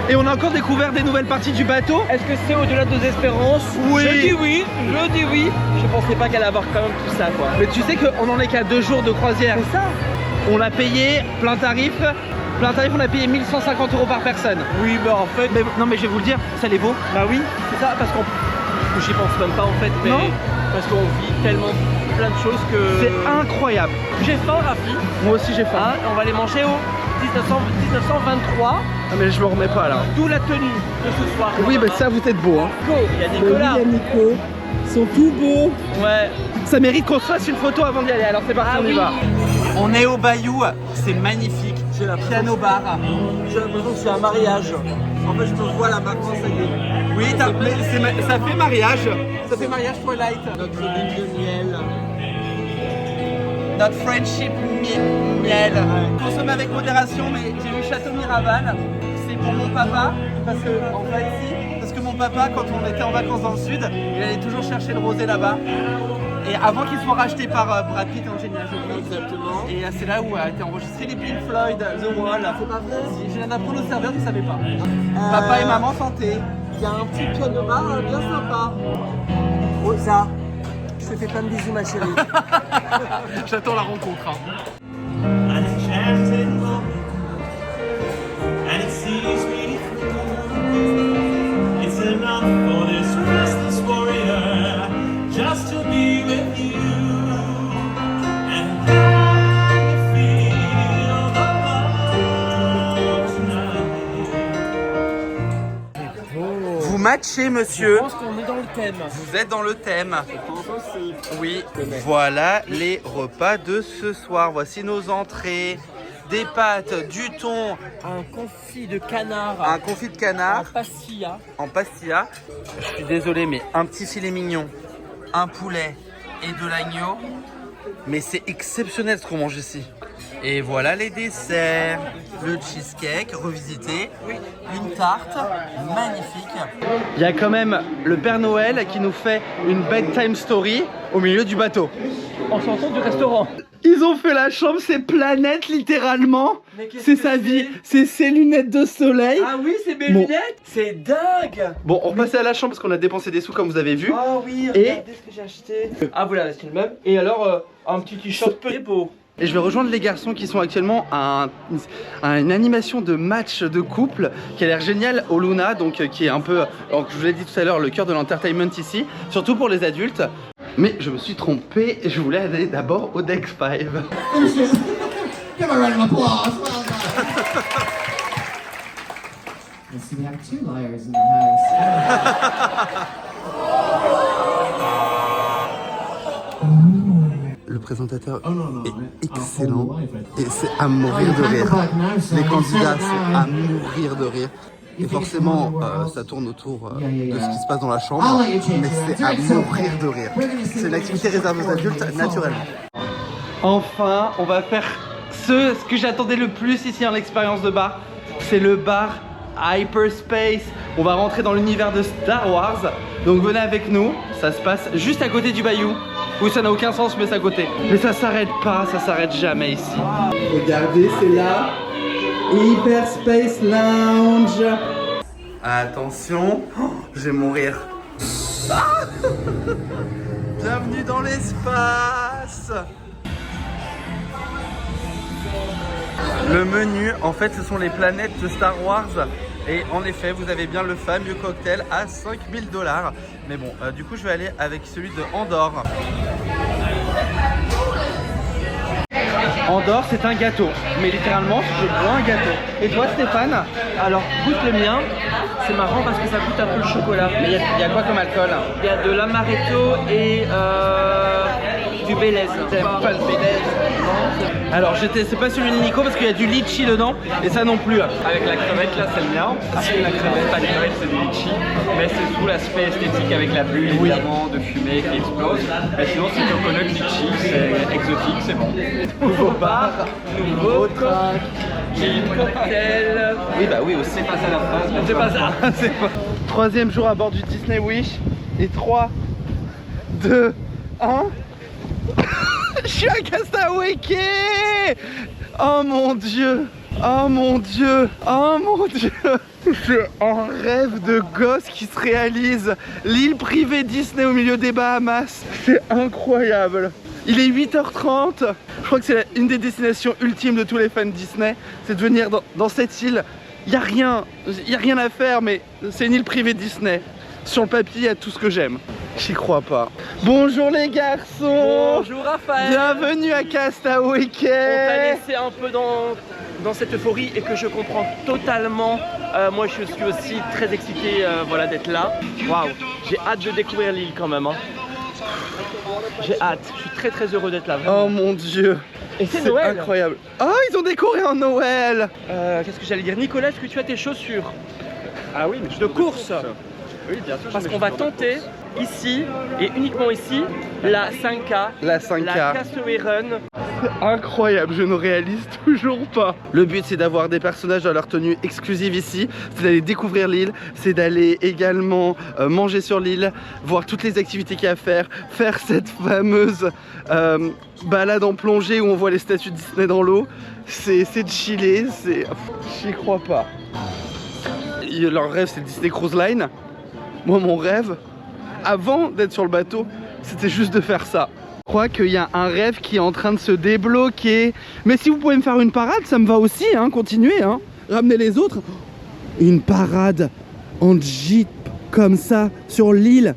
Et on a encore découvert des nouvelles parties du bateau. Est-ce que c'est au-delà de nos espérances? Oui. Je dis oui, je dis oui. Je pensais pas qu'elle allait avoir quand même tout ça, quoi. Mais tu sais qu'on en est qu'à 2 jours de croisière. C'est ça. On l'a payé plein tarif. Plein tarif, on a payé 1 150 € par personne. Oui, bah en fait... Mais, non mais je vais vous le dire, ça les vaut. Bah oui, c'est ça, parce qu'on... J'y pense même pas en fait, mais... Non. Parce qu'on vit tellement plein de choses que... C'est incroyable. J'ai faim, Rafi. Moi aussi j'ai faim. On va aller manger au 1923. Ah mais je me remets pas là. D'où la tenue de ce soir. Oui, mais ça vous êtes beau, hein. Nico, il y a Nicolas. Oui, il y a Nico. Ils sont tout beaux. Ouais. Ça mérite qu'on se fasse une photo avant d'y aller. Alors c'est parti, Ah on y oui. va. On est au Bayou, c'est magnifique. J'ai la Piano bar. J'ai l'impression que c'est un mariage. En fait, je me vois là maintenant, ça y est. Oui, ça fait mariage. Ça fait mariage Twilight. Notre lune de miel. Notre friendship miel. Consomme avec modération, mais j'ai eu Château Miraval. C'est pour mon papa, parce que en fait, parce que mon papa, quand on était en vacances dans le sud, il allait toujours chercher le rosé là-bas. Et avant qu'il soit racheté par Brad Pitt et Angelina Jolie. Exactement. Et c'est là où a été enregistré les Pink Floyd, The Wall. C'est pas vrai. Je viens d'apprendre au serveur, tu savais pas. Papa et maman santé. Il y a un petit piano bar bien sympa. Rosa, je te fais plein de bisous ma chérie. J'attends la rencontre. Hein. And it sees me through. It's enough for this restless warrior just to be with you. And can you feel the love tonight? Vous matchez, monsieur. Je pense qu'on est dans le thème. Vous êtes dans le thème. Oui. Voilà les repas de ce soir. Voici nos entrées. Des pâtes, du thon, Un confit de canard. un confit de En canard pastilla. en pastilla. Je suis désolé, mais un petit filet mignon, un poulet et de l'agneau. Mais c'est exceptionnel ce qu'on mange ici. Et voilà les desserts. Le cheesecake revisité, une tarte magnifique. Il y a quand même le Père Noël qui nous fait une bedtime story au milieu du bateau. En sortant du restaurant. Ils ont fait la chambre, c'est Planète littéralement. Mais qu'est-ce C'est que sa c'est vie, c'est ses lunettes de soleil. Ah oui, c'est mes Bon. lunettes. C'est dingue. Bon, on repassait à la chambre parce qu'on a dépensé des sous comme vous avez vu. Ah oui, Et- regardez ce que j'ai acheté. Ah voilà, c'est le même. Et alors, un petit t-shirt peu beau. Et je vais rejoindre les garçons qui sont actuellement à une animation de match de couple qui a l'air génial au Luna, donc qui est un peu, alors, je vous l'ai dit tout à l'heure, le cœur de l'entertainment ici, surtout pour les adultes. Mais je me suis trompé, je voulais aller d'abord au deck 5. Give a round of applause. Well done. And see, we have two liars in the Le présentateur Oh, no, no, est I- excellent I'll hold the live, et c'est à mourir de rire. Les candidats sont à house. mourir de rire. Et forcément, ça tourne autour de ce qui se passe dans la I'll chambre, let you change mais your c'est à answer. mourir de rire. C'est une activité réservée aux adultes, naturellement. Enfin, on va faire ce que j'attendais le plus ici en l'expérience de bar. C'est le bar Hyperspace. On va rentrer dans l'univers de Star Wars. Donc venez avec nous, ça se passe juste à côté du bayou. Oui, ça n'a aucun sens, mais c'est à côté. Mais ça s'arrête pas, ça s'arrête jamais ici. Regardez, c'est là. Hyperspace Lounge. Attention, oh, je vais mourir. Ah Bienvenue dans l'espace. Le menu, en fait, ce sont les planètes de Star Wars. Et en effet, vous avez bien le fameux cocktail à 5000 $. Mais bon, du coup, je vais aller avec celui de Andorre. Andorre, c'est un gâteau. Mais littéralement, je bois un gâteau. Et toi, Stéphane? Alors, goûte le mien. C'est marrant parce que ça goûte un peu le chocolat. Mais il y a quoi comme alcool? Il y a de l'amaretto et du Bélez. T'aimes pas le Bélez? Alors, c'est pas celui de Nico parce qu'il y a du litchi dedans. Et ça non plus. Avec la crevette là c'est le mien, c'est la crevette, pas de crevette c'est du litchi, mais c'est tout l'aspect esthétique avec la bulle évidemment de fumée qui explose. Mais sinon c'est coconut litchi, c'est exotique, c'est bon. Nouveau bar, nouveau cocktail. Oui, bah oui aussi. C'est pas ça la phrase, mais C'est pas ça. C'est pas... Troisième jour à bord du Disney Wish. Et 3, 2, 1. Je suis à Castaway Cay. Oh mon dieu. Oh mon dieu. Oh mon dieu. C'est un rêve de gosse qui se réalise. L'île privée Disney au milieu des Bahamas. C'est incroyable. Il est 8h30. Je crois que c'est une des destinations ultimes de tous les fans Disney. C'est de venir dans cette île. Il n'y a rien à faire, mais c'est une île privée Disney. Sur le papier, il y a tout ce que j'aime. J'y crois pas. Bonjour les garçons. Bonjour Raphaël. Bienvenue à Castaway On t'a Cay. laissé un peu dans cette euphorie et que je comprends totalement. Moi je suis aussi très excité voilà, d'être là. Waouh, j'ai hâte de découvrir l'île quand même. Hein. J'ai hâte, je suis très très heureux d'être là. Vraiment. Oh mon dieu. Et c'est Noël. Incroyable. Oh, ils ont décoré en Noël. Qu'est-ce que j'allais dire? Nicolas, est-ce que tu as tes chaussures Ah oui, mais de course? Oui, bien sûr. Parce qu'on va tenter ici et uniquement ici la 5K, La 5K. la Castaway Run. Incroyable, je ne réalise toujours pas. Le but c'est d'avoir des personnages dans leur tenue exclusive ici, c'est d'aller découvrir l'île, c'est d'aller également manger sur l'île, voir toutes les activités qu'il y a à faire, faire cette fameuse balade en plongée où on voit les statues de Disney dans l'eau. C'est de chiller, j'y crois pas. Leur rêve c'est le Disney Cruise Line, Moi, mon rêve, avant d'être sur le bateau, c'était juste de faire ça. Je crois qu'il y a un rêve qui est en train de se débloquer. Mais si vous pouvez me faire une parade, ça me va aussi, hein, continuez, hein. Ramenez les autres. Une parade en jeep comme ça sur l'île.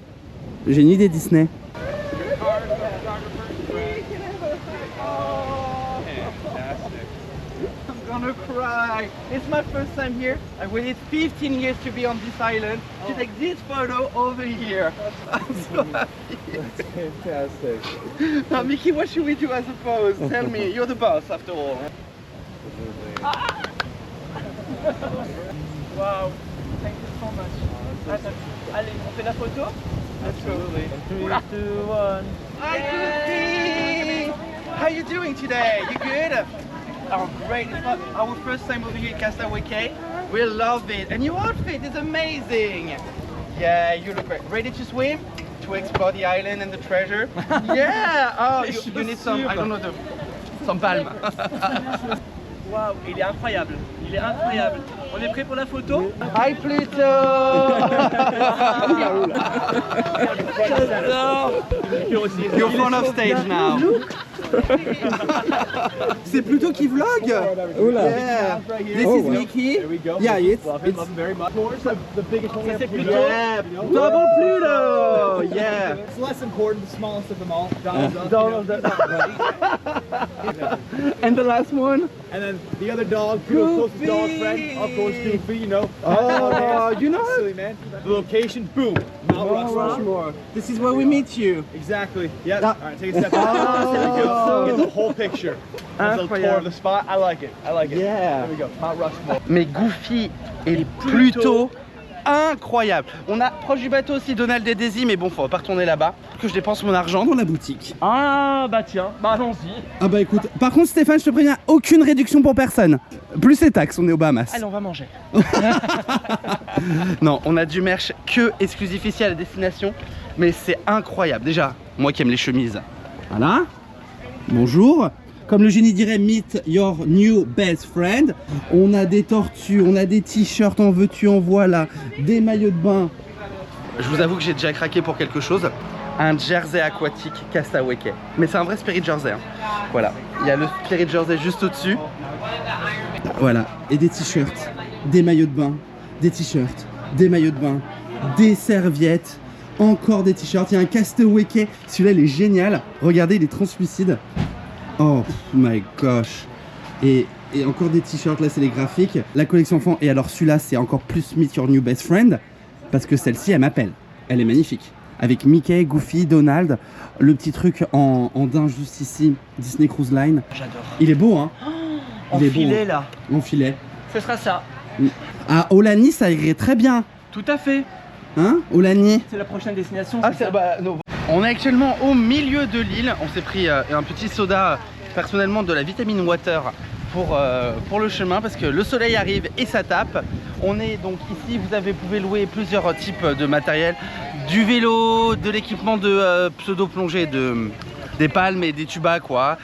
J'ai une idée Disney. I'm gonna cry. It's my first time here. I waited 15 years to be on this island to take this photo over here. I'm so happy. That's fantastic. Now, Mickey, what should we do as a pose? Tell me, you're the boss after all. Wow, thank you so much. Allez, on fait la photo? Absolutely. 3, 2, 1. Hi, Goofy! How you doing today? You good? Oh, great. It's our first time over here at Castaway Cay. We love it. And your outfit is amazing. Yeah, you look great. Ready to swim? To explore the island and the treasure? Yeah! Oh, you need some, I don't know, some palm. Waouh, il est incroyable. Il est incroyable. On est prêt pour la photo? Hi, Pluto! J'adore. You're front of stage now. C'est Pluto qui vlog. Yeah. This is Mickey. Yeah, it's very much. Ça c'est plutôt. yeah, double Pluto. Yeah. It's less important, the smallest of them all. And the last one. And then the other dog, Pluto's closest dog friend, of course, Goofy, you know. Oh, you know. Silly man. The location, boom, Mount Rushmore. This is where we meet you. Exactly. Yep. Ah. All right, take a step back. There we go. Get the whole picture. A little tour of the spot. I like it. I like it. Yeah. There we go. Mount Rushmore. Mais Goofy et Pluto, incroyable. On a proche du bateau aussi Donald et Daisy, mais bon, faut pas retourner là-bas. Que je dépense mon argent dans la boutique. Ah bah tiens, bah allons-y. Ah bah écoute, par contre Stéphane, je te préviens, aucune réduction pour personne. Plus les taxes, on est aux Bahamas. Allez, on va manger. Non, on a du merch que exclusif ici à la destination, mais c'est incroyable. Déjà, moi qui aime les chemises. Voilà. Bonjour. Comme le génie dirait, meet your new best friend. On a des tortues, on a des t-shirts en veux-tu, en voilà, des maillots de bain. Je vous avoue que j'ai déjà craqué pour quelque chose. Un jersey aquatique Castaway Cay. Mais c'est un vrai Spirit Jersey. Hein. Voilà. Il y a le Spirit Jersey juste au-dessus. Voilà. Et des t-shirts, des maillots de bain, des t-shirts, des maillots de bain, des serviettes, encore des t-shirts. Il y a un Castaway Cay. Celui-là, il est génial. Regardez, il est translucide. Oh my gosh. Et encore des t-shirts, là c'est les graphiques. La collection enfant, et alors celui-là c'est encore plus Meet Your New Best Friend. Parce que celle-ci elle m'appelle. Elle est magnifique. Avec Mickey, Goofy, Donald. Le petit truc en daim juste ici. Disney Cruise Line. J'adore. Il est beau hein. En Il est filet beau, là. En filet. Ce sera ça. À Aulani ça irait très bien. Tout à fait. Hein Aulani. C'est la prochaine destination. Ah, c'est ça. bah, non. On est actuellement au milieu de l'île. On s'est pris un petit soda, personnellement de la vitamine water pour le chemin parce que le soleil arrive et ça tape. On est donc ici, vous pouvez louer plusieurs types de matériel, du vélo, de l'équipement de pseudo-plongée, des palmes et des tubas quoi.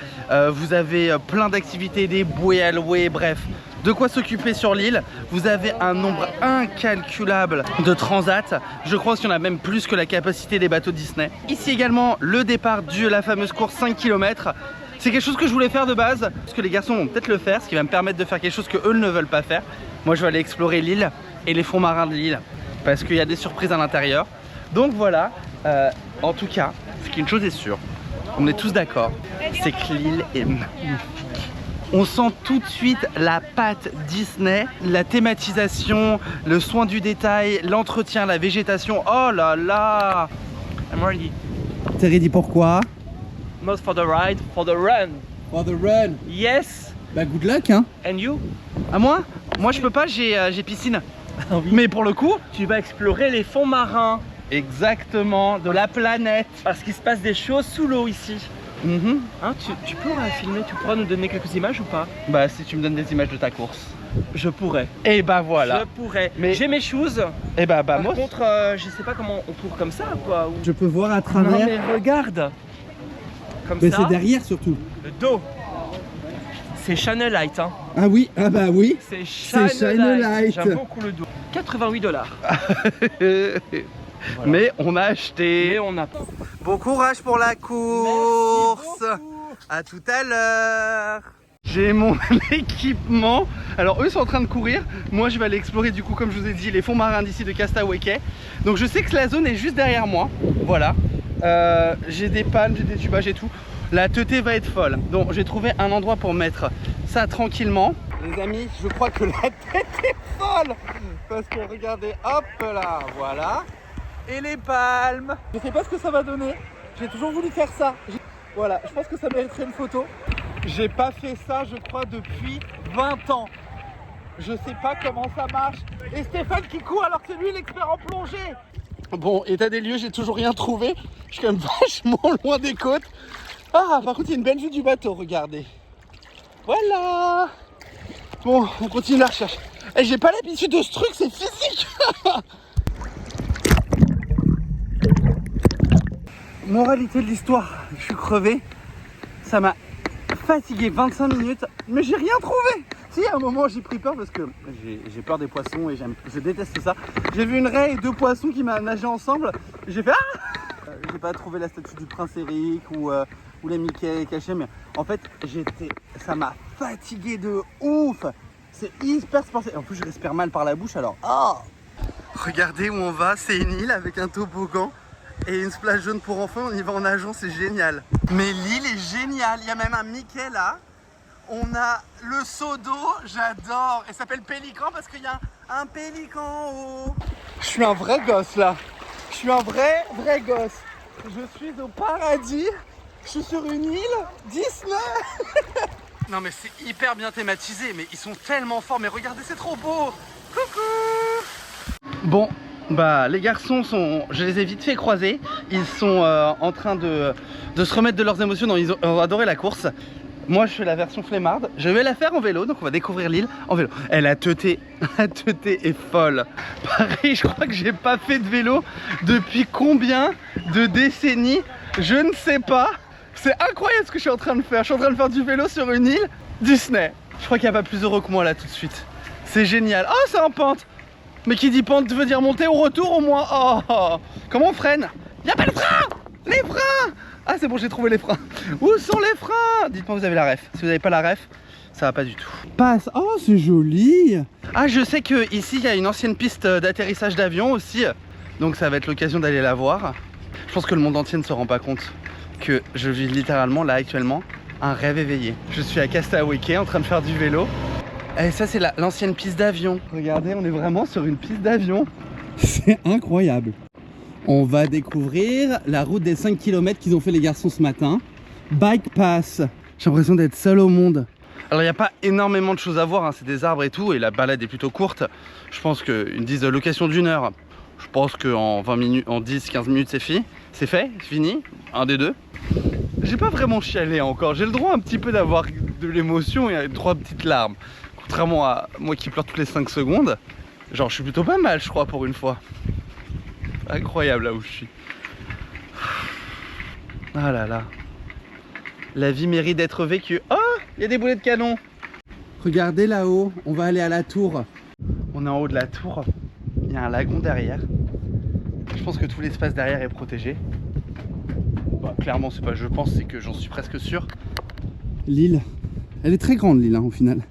Vous avez plein d'activités, des bouées à louer, bref. De quoi s'occuper sur l'île. Vous avez un nombre incalculable de transats. Je crois qu'il y en a même plus que la capacité des bateaux Disney. Ici également le départ de la fameuse course 5 km. C'est quelque chose que je voulais faire de base, parce que les garçons vont peut-être le faire, ce qui va me permettre de faire quelque chose que eux ne veulent pas faire. Moi je vais aller explorer l'île et les fonds marins de l'île, parce qu'il y a des surprises à l'intérieur. Donc voilà, en tout cas, ce qu'une chose est sûre, on est tous d'accord, c'est que l'île est magnifique. On sent tout de suite la patte Disney, la thématisation, le soin du détail, l'entretien, la végétation. Oh là là! I'm ready. T'es ready pourquoi? Not for the ride, for the run. For the run. Yes. Bah good luck hein. And you? À moi? Moi je peux pas, j'ai piscine. Mais pour le coup, Tu vas explorer les fonds marins. exactement, de la planète. Parce qu'il se passe des choses sous l'eau ici. Mhm. Hein, tu pourras filmer, tu pourras nous donner quelques images ou pas? Bah si tu me donnes des images de ta course. Je pourrais. Et bah voilà. Je pourrais. Mais- J'ai mes shoes. Et bah Par moi. contre, je sais pas comment on court comme ça quoi. Je peux voir à Non travers. mais regarde. Comme Mais ça. c'est derrière surtout. Le dos. C'est Channelite hein. Ah oui, ah bah oui. C'est Channelite. Channelite. J'aime beaucoup le dos. $88. Voilà. Mais on a acheté. Et on a... Bon courage pour la course. À tout à l'heure. J'ai mon équipement. Alors eux sont en train de courir. Moi je vais aller explorer du coup comme je vous ai dit les fonds marins d'ici de Castaway. Donc je sais que la zone est juste derrière moi. Voilà. J'ai des palmes, j'ai des tubages et tout. La teutée va être folle. Donc j'ai trouvé un endroit pour mettre ça tranquillement. Les amis, je crois que la tête est folle. Parce que regardez, hop là, voilà. Et les palmes. Je sais pas ce que ça va donner. J'ai toujours voulu faire ça. Voilà, je pense que ça mériterait une photo. J'ai pas fait ça, je crois, depuis 20 ans. Je sais pas comment ça marche. Et Stéphane qui court alors que c'est lui l'expert en plongée. Bon, état des lieux, j'ai toujours rien trouvé. Je suis quand même vachement loin des côtes. Ah, par contre, il y a une belle vue du bateau, regardez. Voilà. Bon, on continue la recherche. Et j'ai pas l'habitude de ce truc, c'est physique. Moralité de l'histoire, je suis crevé. Ça m'a fatigué 25 minutes, mais j'ai rien trouvé. Si, à un moment j'ai pris peur parce que j'ai peur des poissons et je déteste ça. J'ai vu une raie et deux poissons qui m'ont nagé ensemble. J'ai fait ah. J'ai pas trouvé la statue du prince Eric ou les Mickey cachés, mais en fait ça m'a fatigué de ouf. C'est hyper sportif. En plus je respire mal par la bouche alors. Oh. Regardez où on va, c'est une île avec un toboggan. Et une splash jaune pour enfants, on y va en nageant, c'est génial. Mais l'île est géniale, il y a même un Mickey là. On a le seau d'eau, j'adore. Elle s'appelle Pélican parce qu'il y a un pélican en haut. Je suis un vrai gosse là. Je suis un vrai gosse. Je suis au paradis. Je suis sur une île Disney. Non mais c'est hyper bien thématisé, mais ils sont tellement forts. Mais regardez, c'est trop beau. Coucou. Bon. Bah les garçons je les ai vite fait croiser. Ils sont en train de se remettre de leurs émotions. Non, ils ont adoré la course. Moi je fais la version flemmarde. Je vais la faire en vélo, donc on va découvrir l'île en vélo. La teutée est folle. Pareil, je crois que j'ai pas fait de vélo depuis combien de décennies, je ne sais pas. C'est incroyable ce que je suis en train de faire. Je suis en train de faire du vélo sur une île Disney. Je crois qu'il n'y a pas plus heureux que moi là tout de suite. C'est génial. Oh, c'est en pente. Mais qui dit pente veut dire monter au retour au moins. Oh, comment on freine? Y'a pas le frein. Les freins. Ah c'est bon, j'ai trouvé les freins. Où sont les freins? Dites-moi vous avez la ref. Si vous n'avez pas la ref, ça va pas du tout. Passe. Oh c'est joli. Ah je sais que ici il y a une ancienne piste d'atterrissage d'avion aussi. Donc ça va être l'occasion d'aller la voir. Je pense que le monde entier ne se rend pas compte que je vis littéralement là actuellement un rêve éveillé. Je suis à Castaway en train de faire du vélo. Et ça c'est l'ancienne piste d'avion. Regardez, on est vraiment sur une piste d'avion. C'est incroyable. On va découvrir la route des 5 km qu'ils ont fait les garçons ce matin. Bike Pass. J'ai l'impression d'être seul au monde. Alors il n'y a pas énormément de choses à voir, hein. C'est des arbres et tout, et la balade est plutôt courte. Je pense qu'une location d'1 heure. Je pense qu'en 20 minutes, en 10-15 minutes c'est fait, c'est fini, un des deux. J'ai pas vraiment chialé encore, j'ai le droit un petit peu d'avoir de l'émotion et 3 petites larmes. Contrairement à moi qui pleure toutes les 5 secondes, genre je suis plutôt pas mal je crois pour une fois. Incroyable là où je suis. Ah là là. La vie mérite d'être vécue. Oh, il y a des boulets de canon. Regardez là-haut, on va aller à la tour. On est en haut de la tour, il y a un lagon derrière. Je pense que tout l'espace derrière est protégé. Bah, clairement c'est pas je pense, c'est que j'en suis presque sûr. L'île, elle est très grande l'île hein, au final.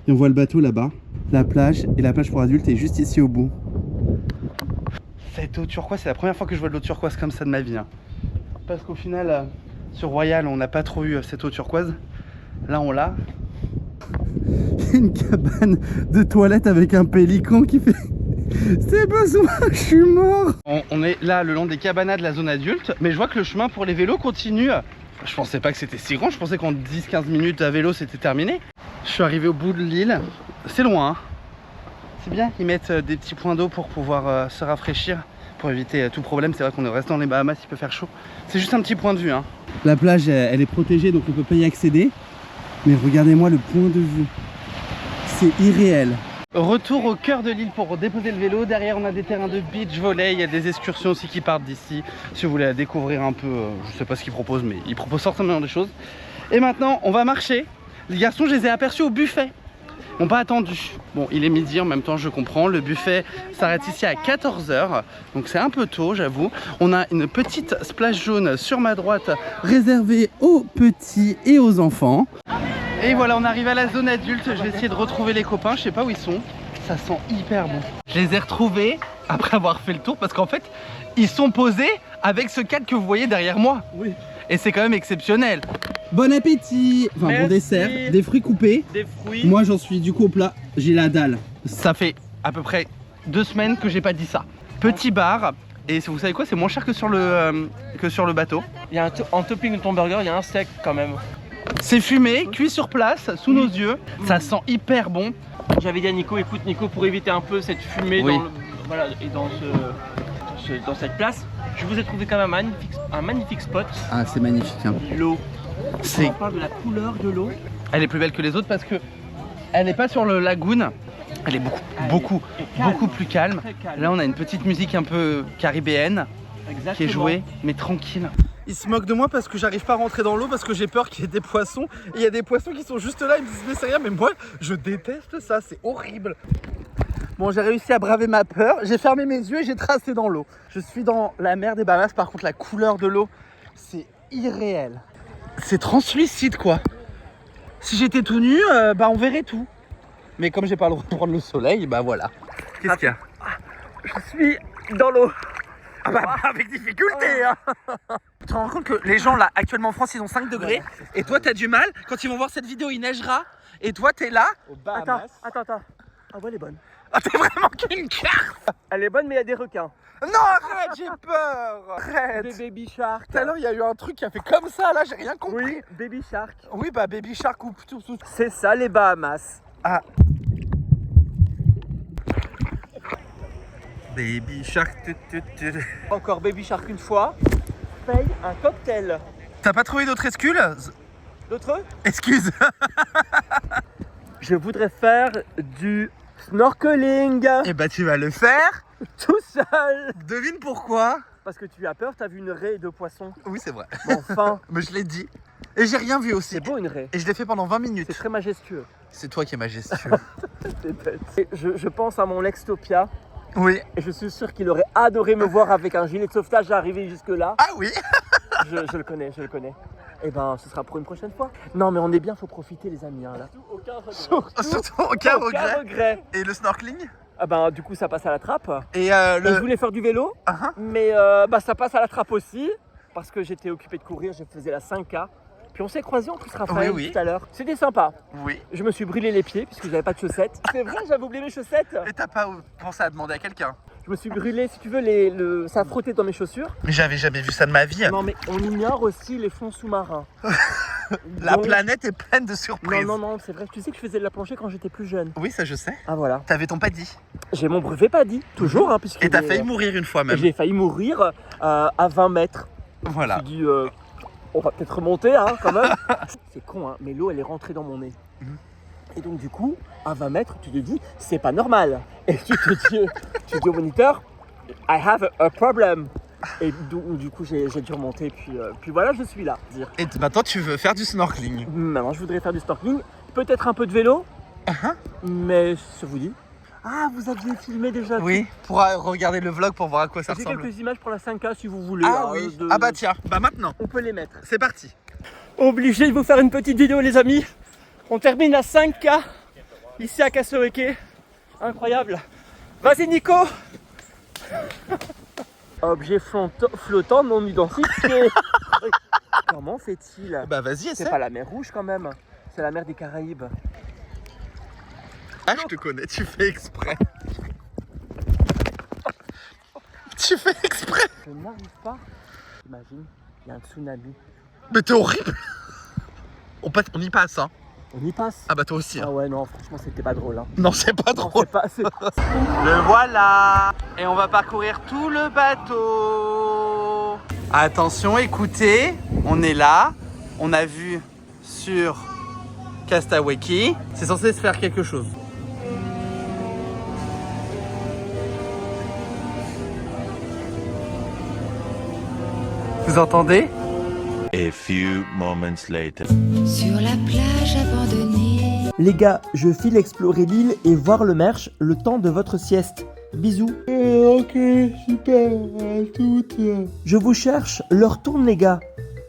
Et on voit le bateau là-bas, la plage, et la plage pour adultes est juste ici au bout. Cette eau turquoise, c'est la première fois que je vois de l'eau turquoise comme ça de ma vie. Hein. Parce qu'au final, sur Royal, on n'a pas trop eu cette eau turquoise. Là, on l'a. Il y a une cabane de toilette avec un pélican qui fait ses besoins, je suis mort. On est là le long des cabanas de la zone adulte, mais je vois que le chemin pour les vélos continue. Je pensais pas que c'était si grand, je pensais qu'en 10-15 minutes à vélo c'était terminé. Je suis arrivé au bout de l'île, c'est loin hein. C'est bien, ils mettent des petits points d'eau pour pouvoir se rafraîchir, pour éviter tout problème. C'est vrai qu'on reste dans les Bahamas, il peut faire chaud. C'est juste un petit point de vue hein. La plage elle est protégée donc on peut pas y accéder. Mais regardez-moi le point de vue, c'est irréel. Retour au cœur de l'île pour déposer le vélo. Derrière on a des terrains de beach volley, il y a des excursions aussi qui partent d'ici. Si vous voulez découvrir un peu, je sais pas ce qu'ils proposent mais ils proposent certainement des choses. Et maintenant on va marcher. Les garçons je les ai aperçus au buffet. m'ont pas attendu. Bon, il est midi, en même temps je comprends. Le buffet s'arrête ici à 14 h, donc c'est un peu tôt, j'avoue. On a une petite splash jaune sur ma droite réservée aux petits et aux enfants. Et voilà, on arrive à la zone adulte. Je vais essayer de retrouver les copains, je sais pas où ils sont. Ça sent hyper bon. Je les ai retrouvés après avoir fait le tour parce qu'en fait, ils sont posés avec ce cadre que vous voyez derrière moi. Oui. Et c'est quand même exceptionnel. Bon appétit. Enfin, merci. Bon dessert, des fruits coupés. Des fruits. Moi j'en suis du coup au plat, j'ai la dalle. Ça fait à peu près 2 semaines que j'ai pas dit ça. Petit bar. Et vous savez quoi, c'est moins cher que sur le bateau. Il y a en topping de ton burger, il y a un steak quand même. C'est fumé, cuit sur place, sous nos yeux. Ça sent hyper bon. J'avais dit à Nico, écoute Nico, pour éviter un peu cette fumée Oui. voilà, et dans cette place, je vous ai trouvé quand même un magnifique spot. Ah, c'est magnifique. Hein. L'eau. C'est... On parle de la couleur de l'eau. Elle est plus belle que les autres parce que elle n'est pas sur le lagoon. Elle est beaucoup plus calme. Très calme. Là, on a une petite musique un peu caribéenne Exactement. qui est jouée, mais tranquille. Ils se moquent de moi parce que j'arrive pas à rentrer dans l'eau parce que j'ai peur qu'il y ait des poissons. Et il y a des poissons qui sont juste là, ils me disent mais c'est rien, mais moi je déteste ça, c'est horrible. Bon, j'ai réussi à braver ma peur, j'ai fermé mes yeux et j'ai tracé dans l'eau. Je suis dans la mer des Bahamas, par contre la couleur de l'eau, c'est irréel. C'est translucide quoi. Si j'étais tout nu, bah on verrait tout. Mais comme j'ai pas le droit de prendre le soleil, bah voilà. Qu'est-ce qu'il y a? Je suis dans l'eau. Ah bah avec difficulté hein. Tu te rends compte que les gens là actuellement en France ils ont 5 degrés et toi t'as du mal, quand ils vont voir cette vidéo il neigera et toi t'es là. Attends. Ah ouais, elle est bonne. Ah t'es vraiment qu'une carte. Elle est bonne, mais il y a des requins. Non arrête, j'ai peur. Arrête. Des baby sharks. Tout à l'heure il y a eu un truc qui a fait comme ça là, j'ai rien compris. Oui, baby shark. Oui bah baby shark ou tout. C'est ça les Bahamas. Ah. Baby shark. Encore baby shark une fois. Paye un cocktail. T'as pas trouvé d'autres excuses? D'autres? Excuse. Je voudrais faire du snorkeling. Eh bah tu vas le faire. Tout seul. Devine pourquoi? Parce que tu as peur, t'as vu une raie de poissons. Oui c'est vrai. Mais enfin, Mais je l'ai dit. Et j'ai rien vu aussi. c'est beau une raie. Et je l'ai fait pendant 20 C'est minutes. très majestueux. C'est toi qui es majestueux. C'est bête. Et je pense à mon Lextopia Oui. et je suis sûr qu'il aurait adoré me voir avec un gilet de sauvetage arrivé jusque là. Ah oui. Je le connais. Et ben, ce sera pour une prochaine fois. Non, mais on est bien, faut profiter les amis hein, là. Surtout aucun regret. Et le snorkeling? Ah ben, du coup, ça passe à la trappe. Et Je voulais faire du vélo, Uh-huh. mais bah, ça passe à la trappe aussi parce que j'étais occupé de courir, je faisais la 5K. Puis on s'est croisés en plus Raphaël Oui. tout à l'heure. C'était sympa. Oui. Je me suis brûlé les pieds puisque j'avais pas de chaussettes. C'est vrai, j'avais oublié mes chaussettes. Et t'as pas pensé à demander à quelqu'un? Je me suis brûlé, si tu veux, ça a frotté dans mes chaussures. Mais j'avais jamais vu ça de ma vie. Non, mais on ignore aussi les fonds sous-marins. La Donc- planète est pleine de surprises. Non, c'est vrai. Tu sais que je faisais de la plongée quand j'étais plus jeune. Oui, ça je sais. Ah voilà. T'avais ton paddy. J'ai mon brevet PADI, toujours, hein, puisque Et t'as failli mourir une fois même. J'ai failli mourir à 20 mètres. Voilà. Je dis, on va peut-être remonter, hein, quand même. C'est con, hein, mais l'eau, elle est rentrée dans mon nez. Mhm. Et donc, du coup, à 20 mètres, tu te dis, c'est pas normal. Et tu dis au moniteur, I have a problem. Et du coup, j'ai dû remonter, puis voilà, je suis là. Et maintenant tu veux faire du snorkeling. Maintenant, je voudrais faire du snorkeling, peut-être un peu de vélo, Uh-huh. mais ça vous dit. Ah, vous aviez filmé déjà. Oui, pour regarder le vlog pour voir à quoi ça J'ai ressemble. quelques images pour la 5K si vous voulez. Ah hein, oui. de- Ah bah tiens, bah maintenant, On peut les mettre. c'est parti. Obligé de vous faire une petite vidéo les amis. On termine la 5K ici à Kassoeke. Incroyable. Vas-y Nico. Objet flottant non identifié. Comment fait-il? Bah vas-y, essaie. C'est pas la mer Rouge quand même. C'est la mer des Caraïbes. Ah, je te connais, tu fais exprès. Tu fais exprès. Je n'arrive pas. Imagine, il y a un tsunami. Mais t'es horrible. On y passe, hein. On y passe. Ah bah toi aussi. Hein. Ah ouais non franchement c'était pas drôle hein. Non, c'est pas Non, drôle. c'est pas. Le voilà. Et on va parcourir tout le bateau. Attention, écoutez, on est là. On a vu sur Castaway. C'est censé se faire quelque chose. Vous entendez? A few moments later. Sur la plage abandonnée, Les gars, je file explorer l'île et voir le merch le temps de votre sieste. Bisous. Ok, super, à toutes. Je vous cherche, l'heure tourne les gars.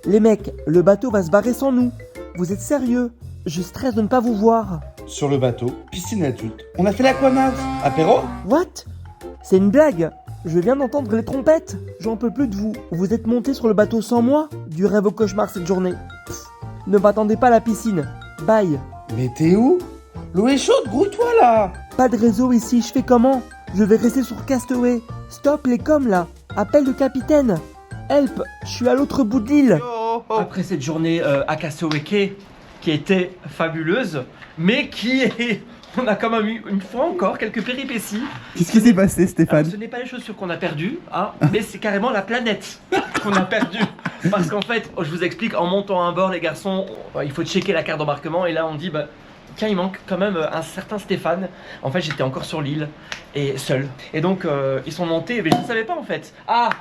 Les mecs, le bateau va se barrer sans nous. Vous êtes sérieux? Je stresse de ne pas vous voir. Sur le bateau, piscine adulte. On a fait l'aquanave. Apéro? What? C'est une blague. Je viens d'entendre les trompettes. J'en peux plus de vous. Vous êtes montés sur le bateau sans moi? Du rêve au cauchemar cette journée. Pff, ne m'attendez pas à la piscine. Bye. Mais t'es où? L'eau est chaude, grouille-toi là. Pas de réseau ici, je fais comment? Je vais rester sur Castaway. Stop les coms là. Appelle le capitaine. Help, je suis à l'autre bout de l'île. Après cette journée à Castaway Cay, qui était fabuleuse, mais qui est... On a quand même eu une fois encore quelques péripéties. Qu'est-ce qui s'est passé, Stéphane? Alors, ce n'est pas les chaussures qu'on a perdues, hein, mais c'est carrément la planète qu'on a perdue. Parce qu'en fait, je vous explique, en montant à bord, les garçons, il faut checker la carte d'embarquement. Et là, on dit, bah, tiens, il manque quand même un certain Stéphane. En fait, j'étais encore sur l'île, et seul. Et donc, ils sont montés, mais je ne savais pas en fait. Ah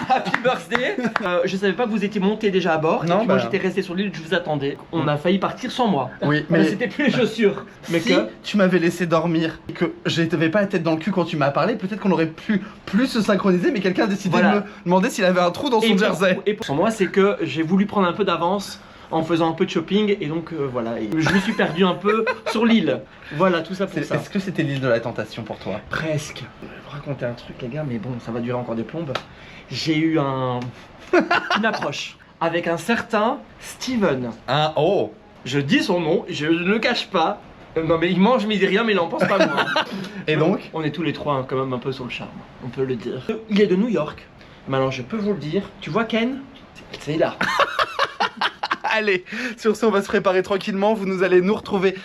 Happy birthday. Je savais pas que vous étiez monté déjà à bord. Non, et puis moi j'étais resté sur l'île, je vous attendais. On a failli partir sans moi. Oui, mais mais c'était plus les chaussures. Mais si tu m'avais laissé dormir et que je n'avais pas la tête dans le cul quand tu m'as parlé, peut-être qu'on aurait pu plus se synchroniser, mais quelqu'un a décidé de me demander s'il avait un trou dans son jersey. Et pour moi, c'est que j'ai voulu prendre un peu d'avance en faisant un peu de shopping et donc voilà, et je me suis perdu un peu sur l'île. Voilà, tout ça pour ça. Est-ce que c'était l'île de la tentation pour toi? Presque. Je vais vous raconter un truc les gars, mais bon, ça va durer encore des plombes. J'ai eu une approche avec un certain Steven. Ah oh. Je dis son nom, je ne le cache pas. Non mais il mange midi rien mais il en pense pas moi. Et donc on est tous les trois quand même un peu sur le charme, on peut le dire. Il est de New York. Mais alors je peux vous le dire, tu vois Ken? C'est là. Allez, sur ce on va se préparer tranquillement. Vous nous allez nous retrouver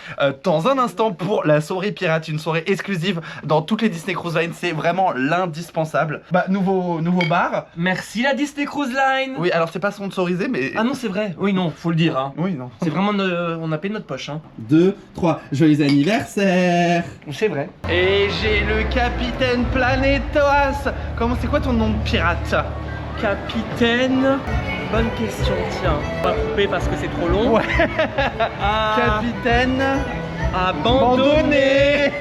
dans un instant pour la soirée pirate, une soirée exclusive dans toutes les Disney Cruise Line. C'est vraiment l'indispensable. Bah nouveau bar. Merci la Disney Cruise Line. Oui, alors c'est pas sponsorisé mais... Ah non c'est vrai, oui non, faut le dire hein. Oui non. C'est vraiment, on a payé notre poche hein. 2, 3, joyeux anniversaire. C'est vrai. Et j'ai le capitaine Planetos. Comment, c'est quoi ton nom de pirate? Capitaine. Bonne question, tiens. On va couper parce que c'est trop long. Ouais. Capitaine abandonné.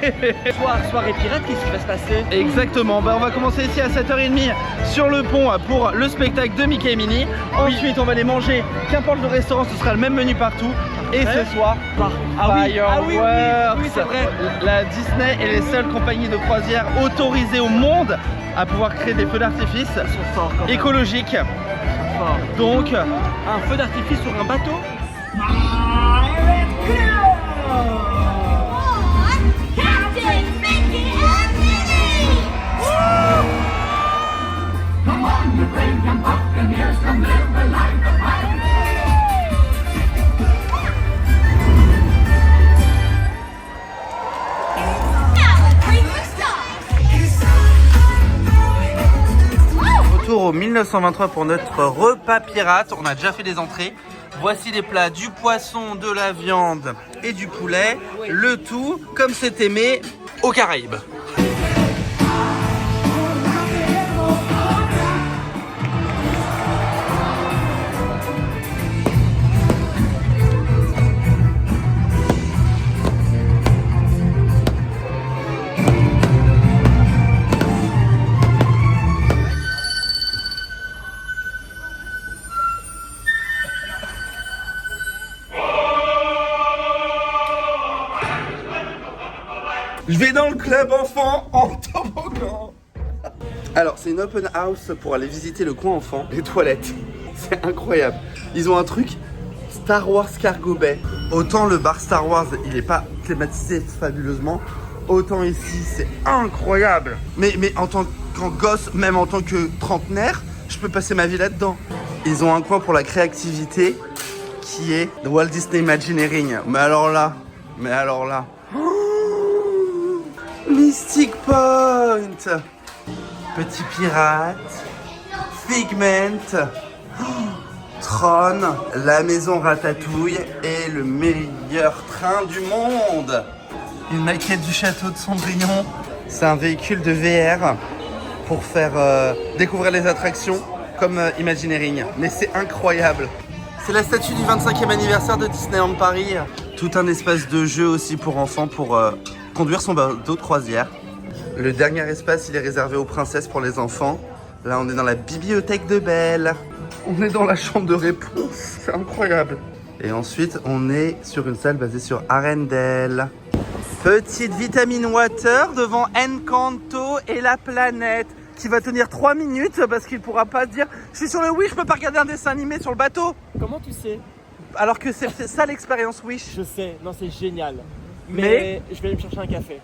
Soirée pirate, qu'est-ce qui va se passer? Exactement, bah on va commencer ici à 7h30 sur le pont pour le spectacle de Mickey et Minnie. Ensuite on va aller manger, qu'importe le restaurant, ce sera le même menu partout. Et ce soir, Fireworks. Oui, c'est vrai. La Disney est les seules compagnies de croisière autorisées au monde à pouvoir créer des feux d'artifice écologiques. Donc, un feu d'artifice sur un bateau? Retour au 1923 pour notre repas pirate. On a déjà fait des entrées. Voici les plats: du poisson, de la viande et du poulet. Le tout comme c'est aimé aux Caraïbes. Je vais dans le club enfant en toboggan. Alors c'est une open house pour aller visiter le coin enfant. Les toilettes, c'est incroyable. Ils ont un truc Star Wars Cargo Bay. Autant le bar Star Wars il est pas climatisé fabuleusement, autant ici c'est incroyable. Mais en tant qu'en gosse, même en tant que trentenaire, je peux passer ma vie là-dedans. Ils ont un coin pour la créativité qui est The Walt Disney Imagineering. Mais alors là. Mystic Point, Petit Pirate, Figment, Tron, la maison Ratatouille et le meilleur train du monde. Une maquette du château de Cendrillon. C'est un véhicule de VR pour faire découvrir les attractions comme Imagineering. Mais c'est incroyable. C'est la statue du 25e anniversaire de Disneyland Paris. Tout un espace de jeu aussi pour enfants pour conduire son bateau de croisière. Le dernier espace, il est réservé aux princesses pour les enfants. Là, on est dans la bibliothèque de Belle. On est dans la chambre de réponse. C'est incroyable. Et ensuite, on est sur une salle basée sur Arendelle. Petite vitamine water devant Encanto et la planète qui va tenir 3 minutes parce qu'il pourra pas se dire je suis sur le Wish, je peux pas regarder un dessin animé sur le bateau. Comment tu sais? Alors que c'est ça l'expérience Wish. Je sais, non c'est génial. Mais je vais aller me chercher un café.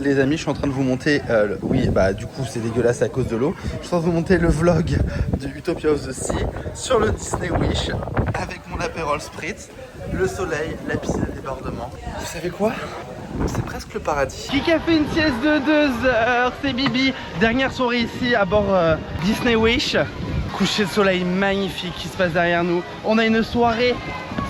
Les amis, je suis en train de vous monter, oui bah du coup c'est dégueulasse à cause de l'eau. Je suis en train de vous monter le vlog du Utopia of the Sea sur le Disney Wish avec mon Aperol Spritz, le soleil, la piscine à débordement. Vous savez quoi? C'est presque le paradis. Qui a fait une sieste de 2 heures? C'est Bibi. Dernière soirée ici à bord Disney Wish. Coucher de soleil magnifique qui se passe derrière nous. On a une soirée,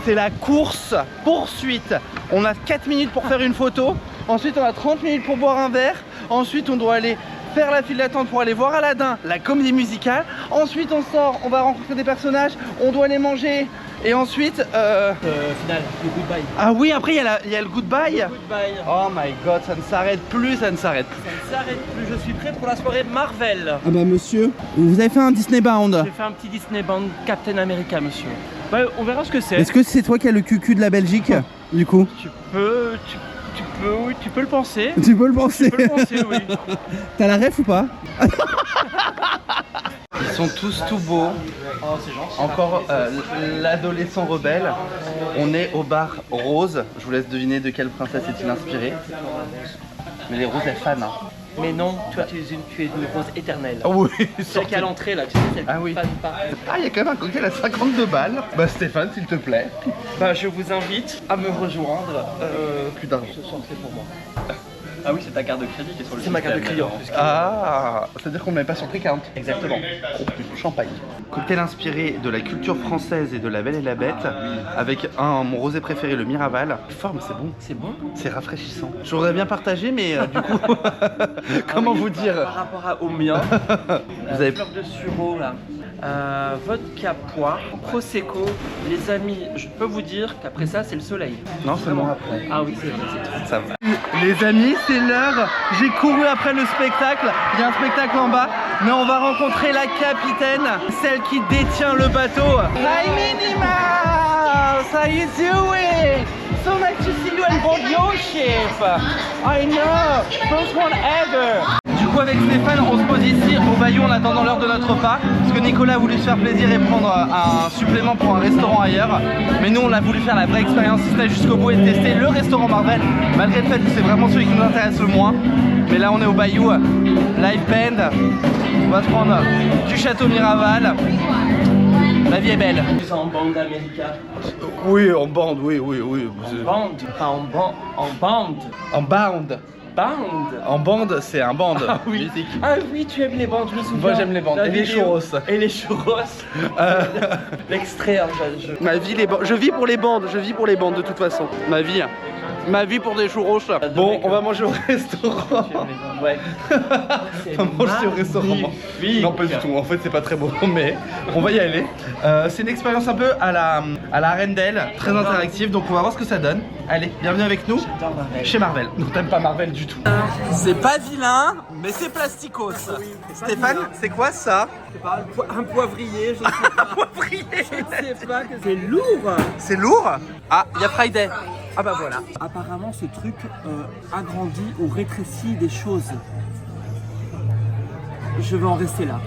c'est la course poursuite. On a 4 minutes pour faire une photo. Ensuite on a 30 minutes pour boire un verre. Ensuite on doit aller faire la file d'attente pour aller voir Aladdin, la comédie musicale. Ensuite on sort, on va rencontrer des personnages. On doit aller manger. Et ensuite Final, le goodbye. Ah oui, après il y a le goodbye. Goodbye. Oh my god, ça ne s'arrête plus, ça ne s'arrête plus. Ça ne s'arrête plus, je suis prêt pour la soirée Marvel. Ah bah monsieur, vous avez fait un Disney Bound. J'ai fait un petit Disney Band Captain America, monsieur. Bah, on verra ce que c'est. Est-ce que c'est toi qui as le cucu de la Belgique, du coup? Tu peux le penser. Tu peux le penser. Tu peux le penser, oui. T'as la ref ou pas? Ils sont tous tout beaux. Oh, c'est gentil. Encore l'adolescent rebelle. On est au bar Rose. Je vous laisse deviner de quelle princesse est-il inspiré. Mais les roses, elles fanent. Hein. Mais non, toi tu es une rose éternelle. Oh oui, Celle qui est à l'entrée là, tu sais, celle qui ah oui. fan pas. Ah, il y a quand même un cocktail à 52 balles. Bah Stéphane, s'il te plaît. Bah je vous invite à me rejoindre. Plus d'argent. Ce soir c'est pour moi. Ah oui, c'est ta carte de crédit qui est sur le C'est ma carte de système, client. d'accord. Ah, c'est-à-dire qu'on ne met pas sur Precount. Exactement. Champagne. Cocktail inspiré de la culture française et de La Belle et la Bête, avec mon rosé préféré, le Miraval. Forme, c'est bon. C'est bon. C'est rafraîchissant. Je voudrais bien partager, mais du coup, comment vous dire? Par rapport au mien, Vous avez fleur de sureau là. Vodka poire, prosecco, les amis, je peux vous dire qu'après ça c'est le soleil. Non, seulement après. Ah oui, c'est vrai, c'est tout. Ça va. Les amis, c'est l'heure. J'ai couru après le spectacle. Il y a un spectacle en bas, mais on va rencontrer la capitaine, celle qui détient le bateau. Hi Minnie Mouse, how you doing? So nice to see you on board your ship. I know, first one ever. Du coup, avec Stéphane, on se pose ici au Bayou en attendant l'heure de notre repas. Parce que Nicolas a voulu se faire plaisir et prendre un supplément pour un restaurant ailleurs. Mais nous, on a voulu faire la vraie expérience Disney jusqu'au bout et tester le restaurant Marvel. Malgré le fait que c'est vraiment celui qui nous intéresse le moins. Mais là, on est au Bayou, live band. On va se prendre du Château Miraval. La vie est belle. Tu es en bande America. Oui, en bande, oui. En bande, pas en bande, en bande. En bound. Bande. En bande, c'est un bande. Ah oui. Musique. Ah oui, tu aimes les bandes, je me souviens. Moi, j'aime les bandes. La Et les vidéo. churros. Et les churros. L'extrait, hein, Ma vie, je vis pour les bandes, de toute façon. Ma vie pour des churros. Bon, on va manger au restaurant. Ouais. On va manger au restaurant. Magnifique. Non, pas du tout. En fait, c'est pas très beau, mais on va y aller. C'est une expérience un peu à la Arendelle, très interactive. Donc, on va voir ce que ça donne. Allez, bienvenue avec nous chez Marvel. Non, t'aimes pas Marvel du tout. C'est pas vilain, mais c'est plasticos. Stéphane, c'est quoi ça? Un poivrier, je ne sais pas. Un poivrier. Je ne sais pas, c'est lourd. C'est lourd? Ah, il y a Friday. Ah bah voilà. Apparemment, ce truc agrandit ou rétrécit des choses. Je vais en rester là.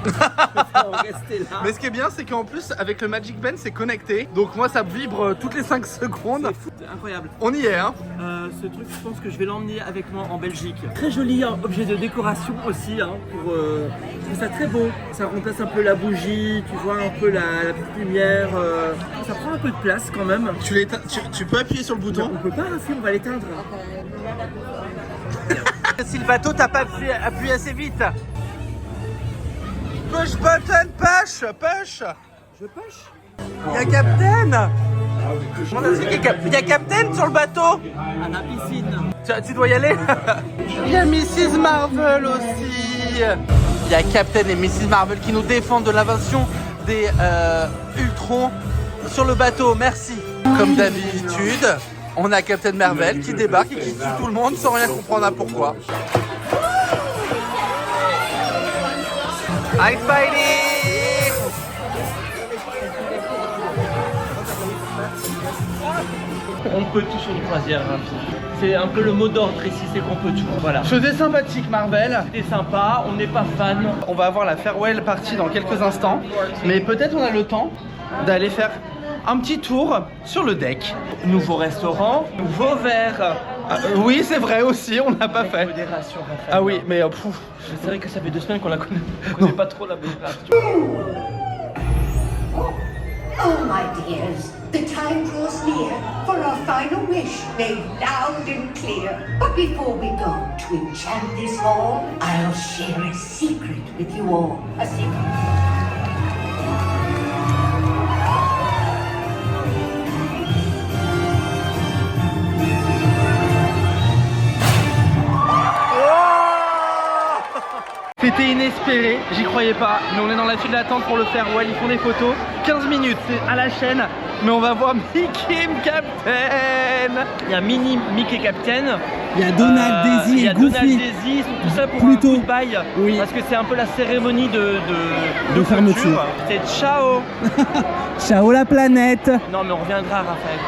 Mais ce qui est bien, c'est qu'en plus, avec le Magic Band, c'est connecté. Donc moi, ça vibre toutes les 5 secondes. C'est fou, c'est incroyable. On y est, hein. Ce truc, je pense que je vais l'emmener avec moi en Belgique. Très joli hein, objet de décoration aussi. Hein, je trouve ça très beau. Ça remplace un peu la bougie, tu vois, un peu la petite lumière. Ça prend un peu de place quand même. Tu peux appuyer sur le bouton. On peut pas, on va l'éteindre. Si le bateau, t'as pas appuyé assez vite. Push button, push. Je push. Il y a Captain. Il y a Captain sur le bateau. À la piscine. Tu dois y aller. Il y a Mrs Marvel aussi. Il y a Captain et Mrs Marvel qui nous défendent de l'invasion des Ultrons sur le bateau. Merci. Comme d'habitude, On a Captain Marvel qui débarque et qui tue tout le monde sans rien comprendre à pourquoi. Hi Spidey! On peut tout sur une croisière, Rafi. C'est un peu le mot d'ordre ici, c'est qu'on peut tout. Voilà. Faisait sympathique Marvel. C'était sympa, on n'est pas fan. On va avoir la farewell party dans quelques instants, mais peut-être on a le temps d'aller faire un petit tour sur le deck. Nouveau restaurant, nouveau verre. Oui, c'est vrai aussi, on n'a pas fait. Modération, Raphaël. Ah oui, mais C'est vrai que ça fait 2 semaines qu'on la connaît. On connaît pas trop la modération. Oh, my dears, the time draws near for our final wish made loud and clear. But before we go to enchant this hall, I'll share a secret with you all. A secret. C'était inespéré, j'y croyais pas, mais on est dans la file d'attente pour le faire. Ouais, ils font des photos, 15 minutes, c'est à la chaîne, mais on va voir Mickey Captain. Il y a Mini Mickey Captain. Il y a Donald, Daisy il y a et Goofy. Donald, Daisy, ils sont tout ça pour Pluto. un coup de bail. Oui. Parce que c'est un peu la cérémonie de fermeture. C'est ciao. Ciao la planète. Non mais on reviendra, Raphaël.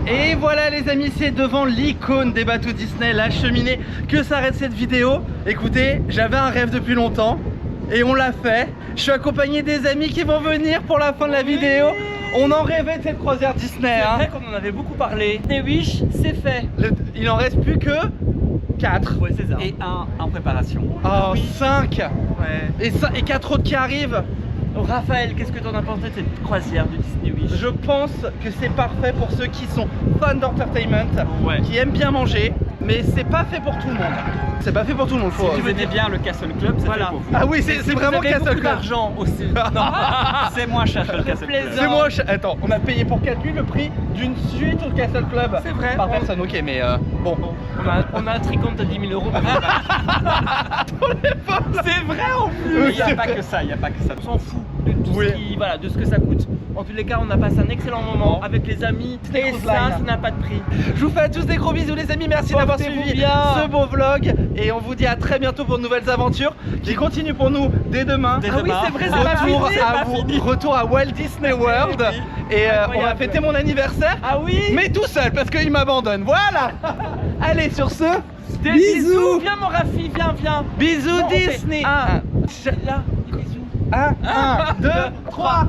Et voilà les amis, c'est devant l'icône des bateaux Disney, la cheminée, que s'arrête cette vidéo. Écoutez, j'avais un rêve depuis longtemps et on l'a fait. Je suis accompagné des amis qui vont venir pour la fin de la vidéo. On en rêvait de cette croisière Disney. C'est Hein. vrai qu'on en avait beaucoup parlé. Disney Wish, c'est fait. Il en reste plus que 4. Ouais, c'est ça. Et un en préparation. Oh, 5. Ouais. Et 4 autres qui arrivent. Donc, Raphaël, qu'est-ce que t'en as pensé de cette croisière de Disney Wish? Je pense que c'est parfait pour ceux qui sont fans d'entertainment, Ouais. qui aiment bien manger, mais c'est pas fait pour tout le monde. C'est pas fait pour tout le monde. Faut... Si vous aimez bien le Castle Club, c'est Voilà. fait pour vous. Ah oui, c'est vraiment Vous avez Castle beaucoup Club. d'argent aussi. Non, c'est moins cher que le Castle Club. C'est moi, attends, on a payé pour 4 nuits le prix d'une suite au Castle Club. C'est vrai. Par personne, ok, mais bon. On a un tricompte à 10 000 euros. C'est vrai en plus. Il n'y a pas que ça, il n'y a pas que ça. On s'en fout de tout Oui. ce qui, voilà, de ce que ça coûte. En tous les cas, on a passé un excellent moment avec les amis. Et Cruise ça, Line. ça n'a pas de prix. Je vous fais à tous des gros bisous les amis, merci d'avoir Portez-vous suivi bien. ce beau vlog. Et on vous dit à très bientôt pour de nouvelles aventures qui continuent pour nous dès demain. Dès demain. c'est vrai, c'est pas Retour fini, à vous, retour à Walt Disney World. Et on va Incroyable. fêter mon anniversaire. Ah oui. Mais tout seul parce qu'il m'abandonne. Voilà. Allez sur ce. Des Bisous. Viens mon Rafi, viens. Bisous Bon, on fait Disney. un. Là, des bisous. 1, 2, 3.